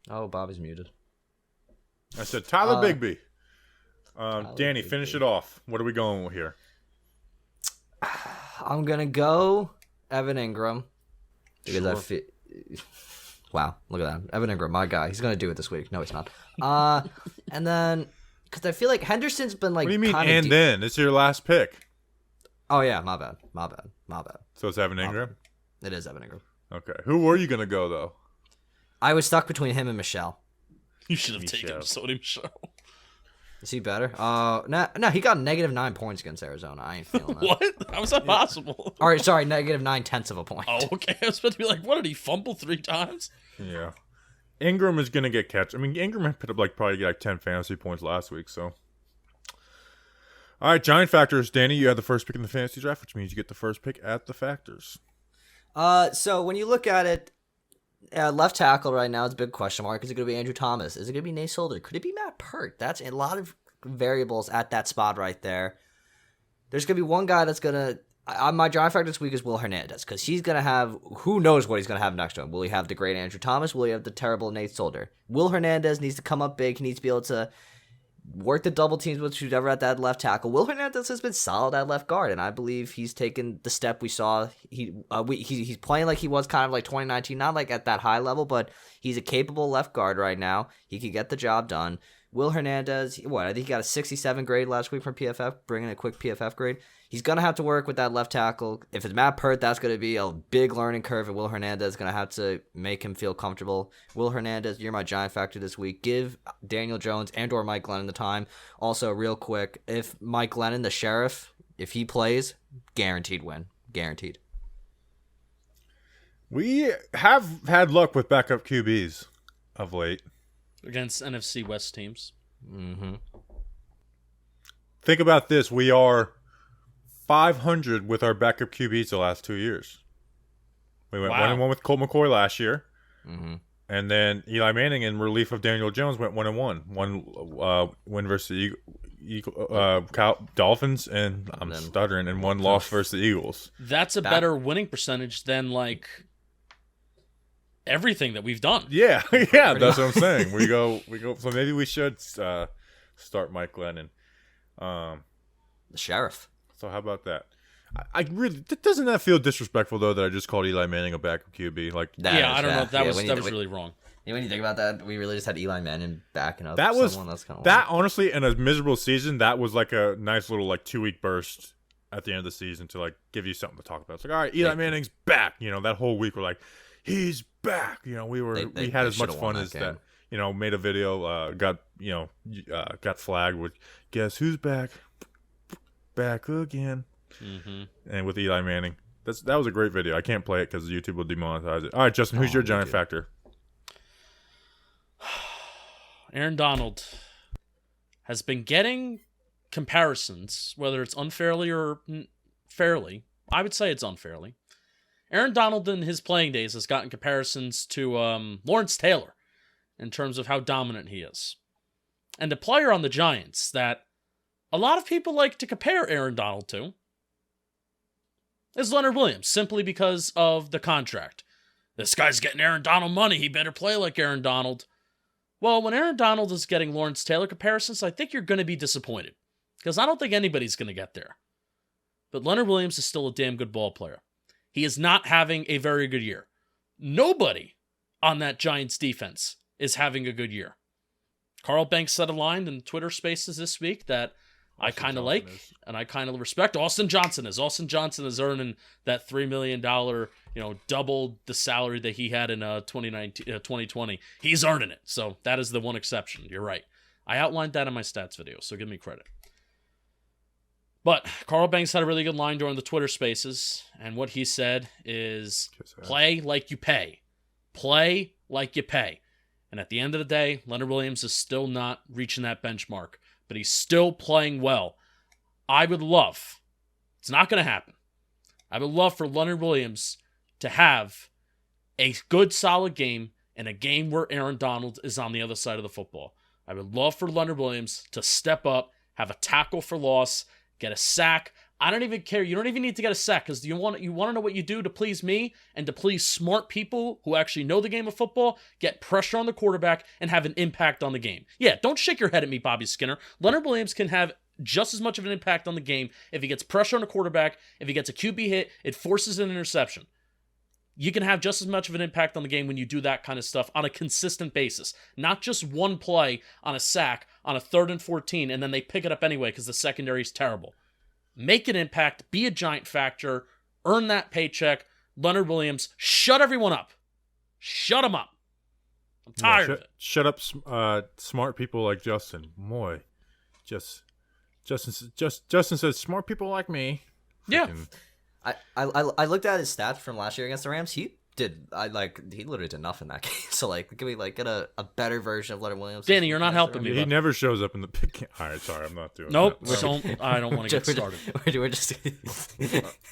Oh, Bobby's muted. I said Tyler Bigbie. Danny, Bigbie. finish it off. What are we going with here? I'm gonna go Evan Ingram because I feel. Wow, look at that, Evan Ingram, my guy. He's gonna do it this week. No, he's not. And then because I feel like Henderson's been like. What do you mean? Then it's your last pick. Oh yeah, my bad. So it's Evan Ingram. It is Evan Ingram. Okay, who were you gonna go though? I was stuck between him and Michelle. You should have taken Sony Michel. Is he better? No, he got -9 points against Arizona. I ain't feeling that. What? How was that possible? All right, sorry, -9/10 of a point. Oh, okay. I was about to be like, what, did he fumble 3 times? Yeah. Ingram is going to get catch. I mean, Ingram had put up probably 10 fantasy points last week, so. All right, Giant Factors. Danny, you had the first pick in the fantasy draft, which means you get the first pick at the Factors. So when you look at it, left tackle right now, it's a big question mark. Is it going to be Andrew Thomas? Is it going to be Nate Solder? Could it be Matt Pert? That's a lot of variables at that spot right there. There's going to be one guy that's going to... my Giant Factor this week is Will Hernandez, because he's going to have... Who knows what he's going to have next to him? Will he have the great Andrew Thomas? Will he have the terrible Nate Solder? Will Hernandez needs to come up big. He needs to be able to work the double teams with whoever at that left tackle. Will Hernandez has been solid at left guard, and I believe he's taken the step we saw. He's playing like he was kind of like 2019, not like at that high level, but he's a capable left guard right now. He could get the job done. Will Hernandez, I think he got a 67 grade last week from PFF, bringing a quick PFF grade. He's going to have to work with that left tackle. If it's Matt Pert, that's going to be a big learning curve, and Will Hernandez is going to have to make him feel comfortable. Will Hernandez, you're my Giant Factor this week. Give Daniel Jones and or Mike Glennon the time. Also, real quick, if Mike Glennon, the sheriff, if he plays, guaranteed win. Guaranteed. We have had luck with backup QBs of late. Against NFC West teams. Mm-hmm. Think about this. We are 500 with our backup QBs the last 2 years. We went 1-1 with Colt McCoy last year. Mm-hmm. And then Eli Manning, in relief of Daniel Jones, went 1-1. One win versus the Dolphins, and I'm stuttering, and one loss versus the Eagles. That's a better winning percentage than, like, everything that we've done. Yeah, that's what I'm saying. We go. So maybe we should start Mike Glennon. The sheriff. So how about that? I really doesn't that feel disrespectful though that I just called Eli Manning a backup QB? Like, I don't know. That was really wrong. When you think about that, we really just had Eli Manning backing up. That was someone that's kind of that honestly, in a miserable season, that was like a nice little 2-week burst at the end of the season to give you something to talk about. It's like, all right, Eli Manning's back. That whole week we're like, he's back. We had as much fun as that. Made a video, got flagged with guess who's back again. Mm-hmm. And with Eli Manning, that was a great video. I can't play it because YouTube will demonetize it. All right, Justin, who's your Giant Factor? Aaron Donald has been getting comparisons, whether it's unfairly or fairly. I would say it's unfairly. Aaron Donald in his playing days has gotten comparisons to Lawrence Taylor in terms of how dominant he is. And a player on the Giants that a lot of people like to compare Aaron Donald to is Leonard Williams, simply because of the contract. This guy's getting Aaron Donald money. He better play like Aaron Donald. Well, when Aaron Donald is getting Lawrence Taylor comparisons, I think you're going to be disappointed, because I don't think anybody's going to get there. But Leonard Williams is still a damn good ball player. He is not having a very good year. Nobody on that Giants defense is having a good year. Carl Banks said a line in Twitter Spaces this week that I kind of like and I kind of respect. Austin Johnson is earning that $3 million, double the salary that he had in 2020. He's earning it. So that is the one exception. You're right. I outlined that in my stats video, so give me credit. But Carl Banks had a really good line during the Twitter Spaces, and what he said is, play like you pay. Play like you pay. And at the end of the day, Leonard Williams is still not reaching that benchmark, but he's still playing well. I would love, it's not going to happen, I would love for Leonard Williams to have a good, solid game and a game where Aaron Donald is on the other side of the football. I would love for Leonard Williams to step up, have a tackle for loss, get a sack, I don't even care. You don't even need to get a sack because you want to know what you do to please me and to please smart people who actually know the game of football, get pressure on the quarterback, and have an impact on the game. Yeah, don't shake your head at me, Bobby Skinner. Leonard Williams can have just as much of an impact on the game if he gets pressure on the quarterback, if he gets a QB hit, it forces an interception. You can have just as much of an impact on the game when you do that kind of stuff on a consistent basis. Not just one play on a sack on a 3rd and 14, and then they pick it up anyway because the secondary is terrible. Make an impact, be a giant factor, earn that paycheck. Leonard Williams, shut everyone up. Shut them up. I'm tired of it. Shut up, smart people like Justin. Boy, Justin says smart people like me. Yeah. I looked at his stats from last year against the Rams. He literally did nothing that game. So can we get a better version of Leonard Williams? Danny, you're not helping me. He never shows up in the pick. All right, sorry, I'm not doing. Nope. that. I don't want to get started. We're just.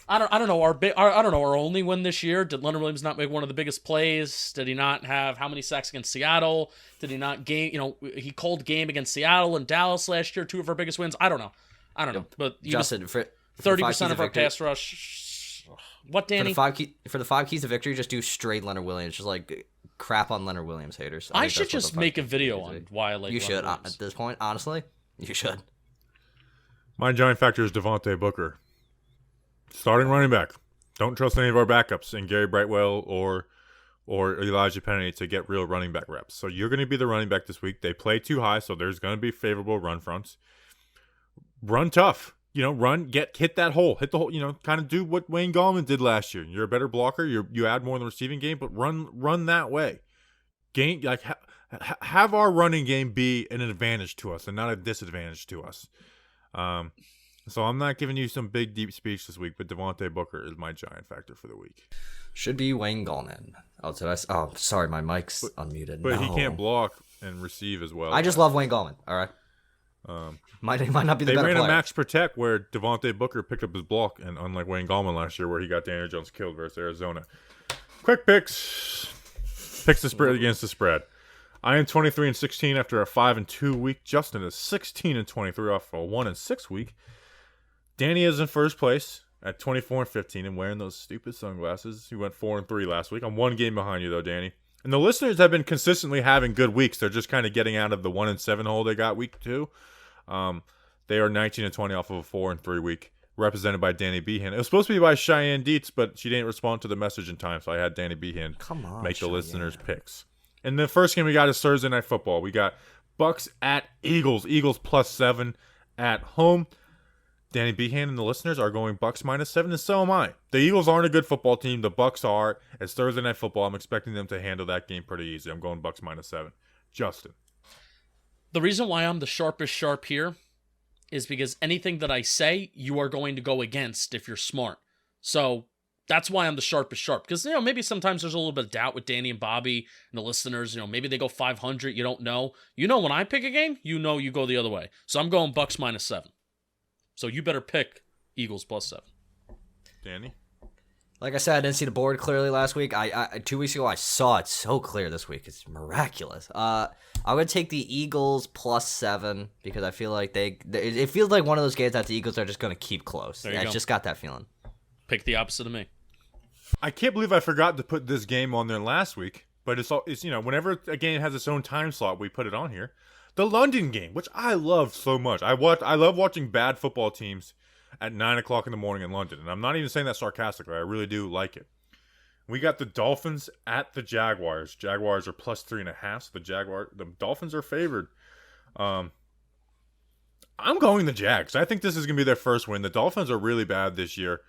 I don't know our only win this year. Did Leonard Williams not make one of the biggest plays? Did he not have how many sacks against Seattle? Did he not he called game against Seattle and Dallas last year, 2 of our biggest wins. I don't know. But Justin, for 30% of our pass rush. What, Danny? For the 5 keys to victory, just do straight Leonard Williams. Just crap on Leonard Williams haters. I should just make a video on why I like you Leonard should Williams. At this point, honestly, you should. My giant factor is Devontae Booker, starting running back. Don't trust any of our backups in Gary Brightwell or Elijah Penny to get real running back reps. So you're going to be the running back this week. They play too high, so there's going to be favorable run fronts. Run tough. Hit that hole. Hit the hole, kind of do what Wayne Gallman did last year. You're a better blocker. You add more in the receiving game, but run that way. Have our running game be an advantage to us and not a disadvantage to us. So I'm not giving you some big, deep speech this week, but Devontae Booker is my giant factor for the week. Should be Wayne Gallman. Oh, sorry, my mic's unmuted. But he can't block and receive as well. I just love Wayne Gallman, all right? Might not be the better player. They ran a max protect where Devontae Booker picked up his block, and unlike Wayne Gallman last year where he got Daniel Jones killed versus Arizona. Quick picks. Picks the spread against the spread. I am 23-16 after a 5-2 week. Justin is 16-23 off a 1-6 week. Danny is in first place at 24-15 and wearing those stupid sunglasses. He went 4-3 last week. I'm 1 game behind you though, Danny. And the listeners have been consistently having good weeks. They're just kind of getting out of the 1-7 hole they got week 2. They are 19-20 off of a 4-3 week, represented by Danny Behan. It was supposed to be by Cheyenne Dietz, but she didn't respond to the message in time, so I had Danny Behan make the listeners' picks. And the first game we got is Thursday Night Football. We got Bucks at Eagles. Eagles +7 at home. Danny Behan and the listeners are going Bucks -7, and so am I. The Eagles aren't a good football team. The Bucks are. It's Thursday Night Football. I'm expecting them to handle that game pretty easy. I'm going Bucks -7. Justin. The reason why I'm the sharpest sharp here is because anything that I say, you are going to go against if you're smart. So that's why I'm the sharpest sharp. Because, maybe sometimes there's a little bit of doubt with Danny and Bobby and the listeners. Maybe they go 500. You don't know. When I pick a game, you go the other way. So I'm going Bucks -7. So you better pick Eagles +7. Danny? Like I said, I didn't see the board clearly last week. I 2 weeks ago, I saw it so clear this week. It's miraculous. I would take the Eagles +7 because I feel like it feels like one of those games that the Eagles are just going to keep close. I just got that feeling. Pick the opposite of me. I can't believe I forgot to put this game on there last week, but it's whenever a game has its own time slot, we put it on here. The London game, which I love so much. I love watching bad football teams at 9 o'clock in the morning in London, and I'm not even saying that sarcastically. I really do like it. We got the Dolphins at the Jaguars. Jaguars are +3.5. So the Dolphins are favored. I'm going the Jags. I think this is gonna be their first win. The Dolphins are really bad this year.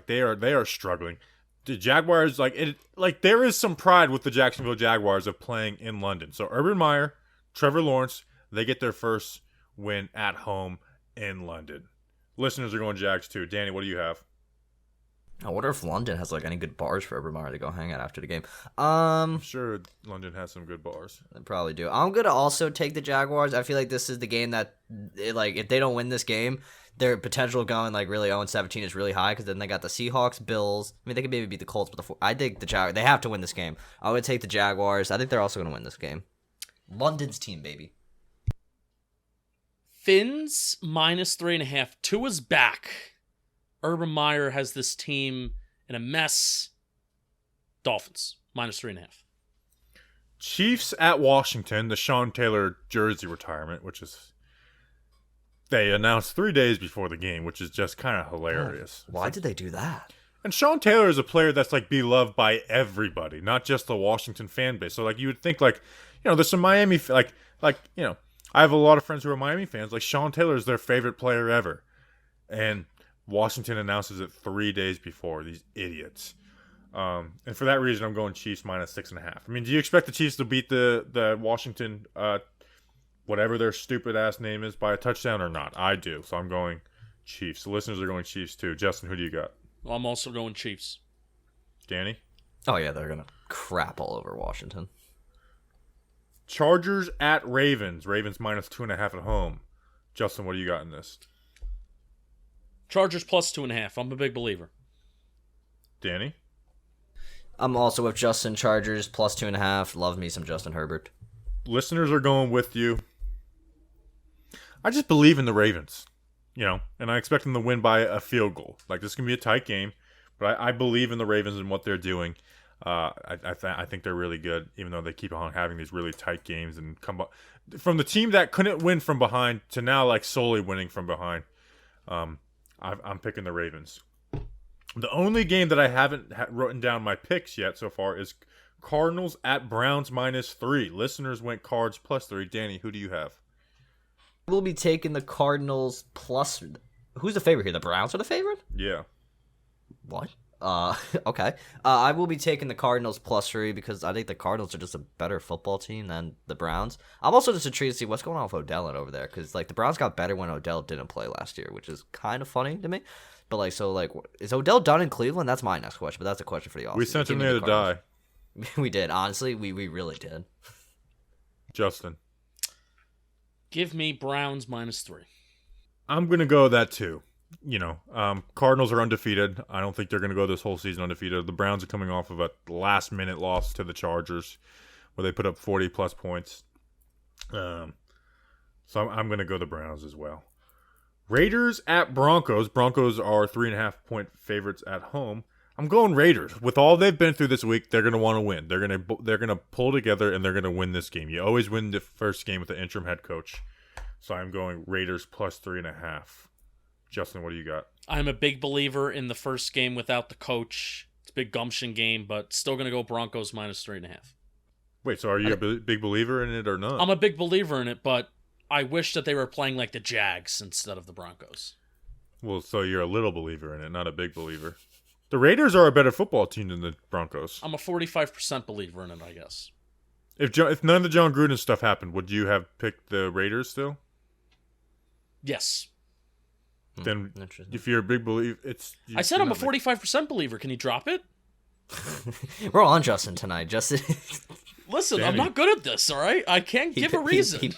They are struggling. The Jaguars, there is some pride with the Jacksonville Jaguars of playing in London. So Urban Meyer, Trevor Lawrence, they get their first win at home in London. Listeners are going Jags too. Danny, what do you have? I wonder if London has any good bars for Urban Meyer to go hang out after the game. I'm sure London has some good bars. They probably do. I'm gonna also take the Jaguars. I feel like this is the game that, if they don't win this game, their potential of going really 0-17 is really high because then they got the Seahawks, Bills. I mean, they could maybe beat the Colts, but I think the Jaguars. They have to win this game. I would take the Jaguars. I think they're also gonna win this game. London's team, baby. Fins -3.5. Tua's back. Urban Meyer has this team in a mess. Dolphins, -3.5. Chiefs at Washington, the Sean Taylor jersey retirement, which is they announced 3 days before the game, which is just kind of hilarious. Why did they do that? And Sean Taylor is a player that's like beloved by everybody, not just the Washington fan base. So like you would think like, there's some Miami like I have a lot of friends who are Miami fans. Like Sean Taylor is their favorite player ever, and Washington announces it 3 days before. These idiots. And for that reason, I'm going Chiefs -6.5. I mean, do you expect the Chiefs to beat the Washington, whatever their stupid ass name is, by a touchdown or not? I do, so I'm going Chiefs. The listeners are going Chiefs too. Justin, who do you got? Well, I'm also going Chiefs. Danny? Oh yeah, they're gonna crap all over Washington. Chargers at Ravens. Ravens -2.5 at home. Justin, what do you got in this? Chargers +2.5. I'm a big believer. Danny? I'm also with Justin. Chargers +2.5. Love me some Justin Herbert. Listeners are going with you. I just believe in the Ravens, and I expect them to win by a field goal. Like, this can be a tight game, but I believe in the Ravens and what they're doing. I think they're really good, even though they keep on having these really tight games and come up from the team that couldn't win from behind to now like solely winning from behind. I'm picking the Ravens. The only game that I haven't written down my picks yet so far is Cardinals at Browns -3. Listeners went Cards +3. Danny, who do you have? We'll be taking the Cardinals plus. Who's the favorite here? The Browns are the favorite? Yeah. What? Okay. I will be taking the Cardinals +3 because I think the Cardinals are just a better football team than the Browns. I'm also just intrigued to see what's going on with Odell over there because like the Browns got better when Odell didn't play last year, which is kind of funny to me. But is Odell done in Cleveland? That's my next question. But that's a question for the offseason. We sent him there to die. We did. Honestly, we really did. Justin. Give me Browns -3. I'm going to go that too. Cardinals are undefeated. I don't think they're going to go this whole season undefeated. The Browns are coming off of a last-minute loss to the Chargers where they put up 40-plus points. So I'm going to go the Browns as well. Raiders at Broncos. Broncos are 3.5-point favorites at home. I'm going Raiders. With all they've been through this week, they're going to want to win. They're going to pull together and they're going to win this game. You always win the first game with the interim head coach. So I'm going Raiders +3.5. Justin, what do you got? I'm a big believer in the first game without the coach. It's a big gumption game, but still going to go Broncos -3.5. Wait, so are you a big believer in it or not? I'm a big believer in it, but I wish that they were playing like the Jags instead of the Broncos. Well, so you're a little believer in it, not a big believer. The Raiders are a better football team than the Broncos. I'm a 45% believer in it, I guess. If none of the John Gruden stuff happened, would you have picked the Raiders still? Yes. Then if you're a big believer, I said I'm a 45% believer. Can you drop it? We're on Justin tonight. Justin. Listen, Danny. I'm not good at this, all right? I can't give a reason.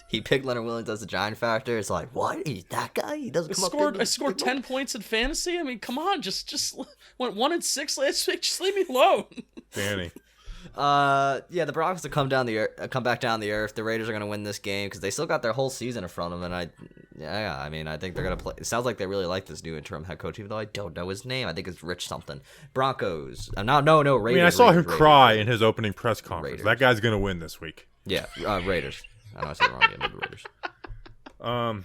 He picked Leonard Williams as the Giant factor. It's like, what? He's that guy? He doesn't come up. I scored 10 points in fantasy. I mean, come on. Just went 1-6 last week. Just leave me alone. Danny. Yeah, the Broncos will come back down the earth. The Raiders are going to win this game because they still got their whole season in front of them. And I think they're going to play. It sounds like they really like this new interim head coach, even though I don't know his name. I think it's Rich something. Broncos. No, Raiders. I mean, I saw him cry in his opening press conference. Raiders. That guy's going to win this week. Yeah, Raiders. I know I said it wrong again, but the Raiders.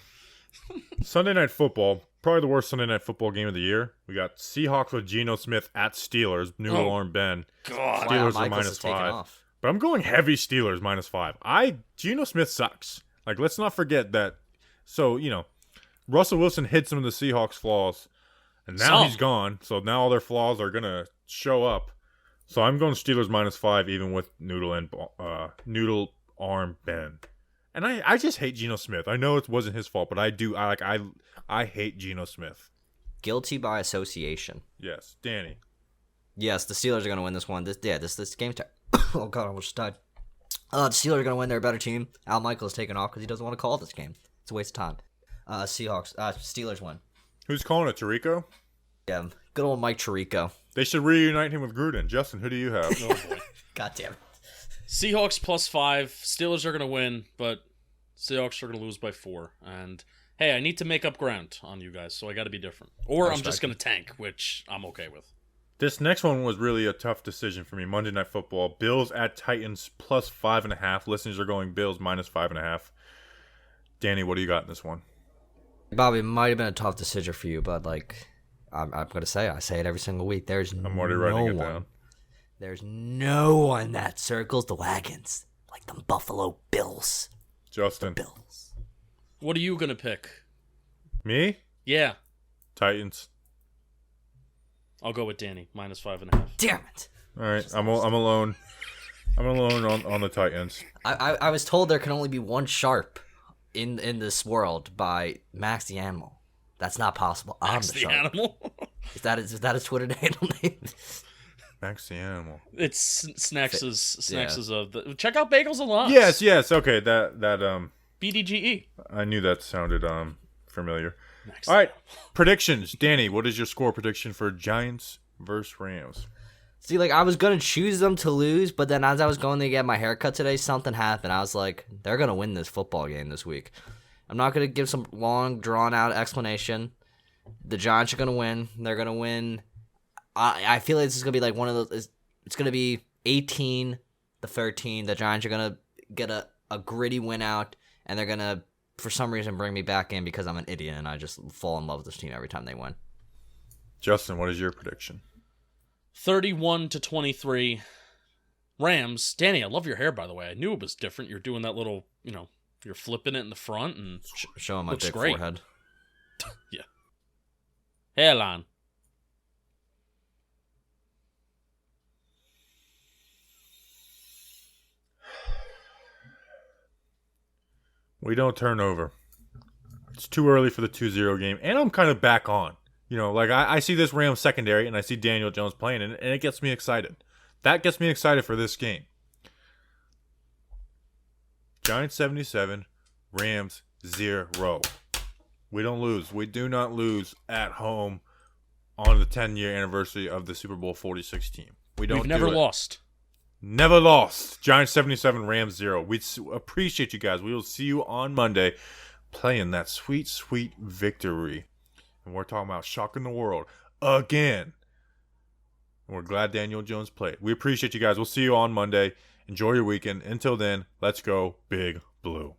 Sunday Night Football, probably the worst Sunday Night Football game of the year. We got Seahawks with Geno Smith at Steelers. Noodle Arm Ben. God. Steelers Wow, are Michaels is taking -5. off. But I'm going heavy Steelers -5. Geno Smith sucks. Like, let's not forget that. So, Russell Wilson hid some of the Seahawks' flaws, and now he's gone. So now all their flaws are gonna show up. So I'm going Steelers -5, even with Noodle Arm Ben. And I just hate Geno Smith. I know it wasn't his fault, but I hate Geno Smith. Guilty by association. Yes, Danny. Yes, the Steelers are going to win this one. This game's oh god, I almost died. The Steelers are going to win. They're a better team. Al Michaels taking off because he doesn't want to call this game. It's a waste of time. Steelers win. Who's calling it, Tirico? Yeah, good old Mike Tirico. They should reunite him with Gruden. Justin, who do you have? Oh, boy. God damn it. Seahawks +5. Steelers are going to win, but Seahawks are going to lose by 4. And hey, I need to make up ground on you guys, so I got to be different. Or I'm just respect going to tank, which I'm okay with. This next one was really a tough decision for me. Monday Night Football. Bills at Titans plus 5.5. Listeners are going Bills minus 5.5. Danny, what do you got in this one? Bobby, it might have been a tough decision for you, but like I'm gonna say, I say it every single week. I'm already writing it down. There's no one that circles the wagons like the Buffalo Bills. Justin. Bills. What are you going to pick? Me? Yeah, Titans. I'll go with Danny, minus 5.5. Damn it. All right, I'm alone. I'm alone on the Titans. I was told there can only be one sharp in this world by Max the Animal. That's not possible. Max I'm the sharp. Animal? Is that a Twitter handle name? Max the Animal. It's Snacks is of the... Check out Bagels and Lots. Yes. Okay, that BDGE. I knew that sounded familiar. Max All right, predictions. Danny, what is your score prediction for Giants versus Rams? See, like, I was going to choose them to lose, but then as I was going to get my haircut today, something happened. I was like, they're going to win this football game this week. I'm not going to give some long, drawn-out explanation. The Giants are going to win. They're going to win. I feel like this is going to be like one of those. It's going to be 18-13. The Giants are going to get a gritty win out, and they're going to, for some reason, bring me back in because I'm an idiot, and I just fall in love with this team every time they win. Justin, what is your prediction? 31-23. Rams. Danny, I love your hair, by the way. I knew it was different. You're doing that little, you're flipping it in the front, and Showing my looks big great. forehead. Yeah. Hairline. We don't turn over. It's too early for the 2-0 game, and I'm kind of back on. I see this Rams secondary, and I see Daniel Jones playing, and it gets me excited. That gets me excited for this game. Giants 77, Rams 0. We don't lose. We do not lose at home on the 10-year anniversary of the Super Bowl 46 team. We've never lost. Never lost. Giants 77, Rams 0. We appreciate you guys. We will see you on Monday playing that sweet, sweet victory. And we're talking about shocking the world again. And we're glad Daniel Jones played. We appreciate you guys. We'll see you on Monday. Enjoy your weekend. Until then, let's go Big Blue.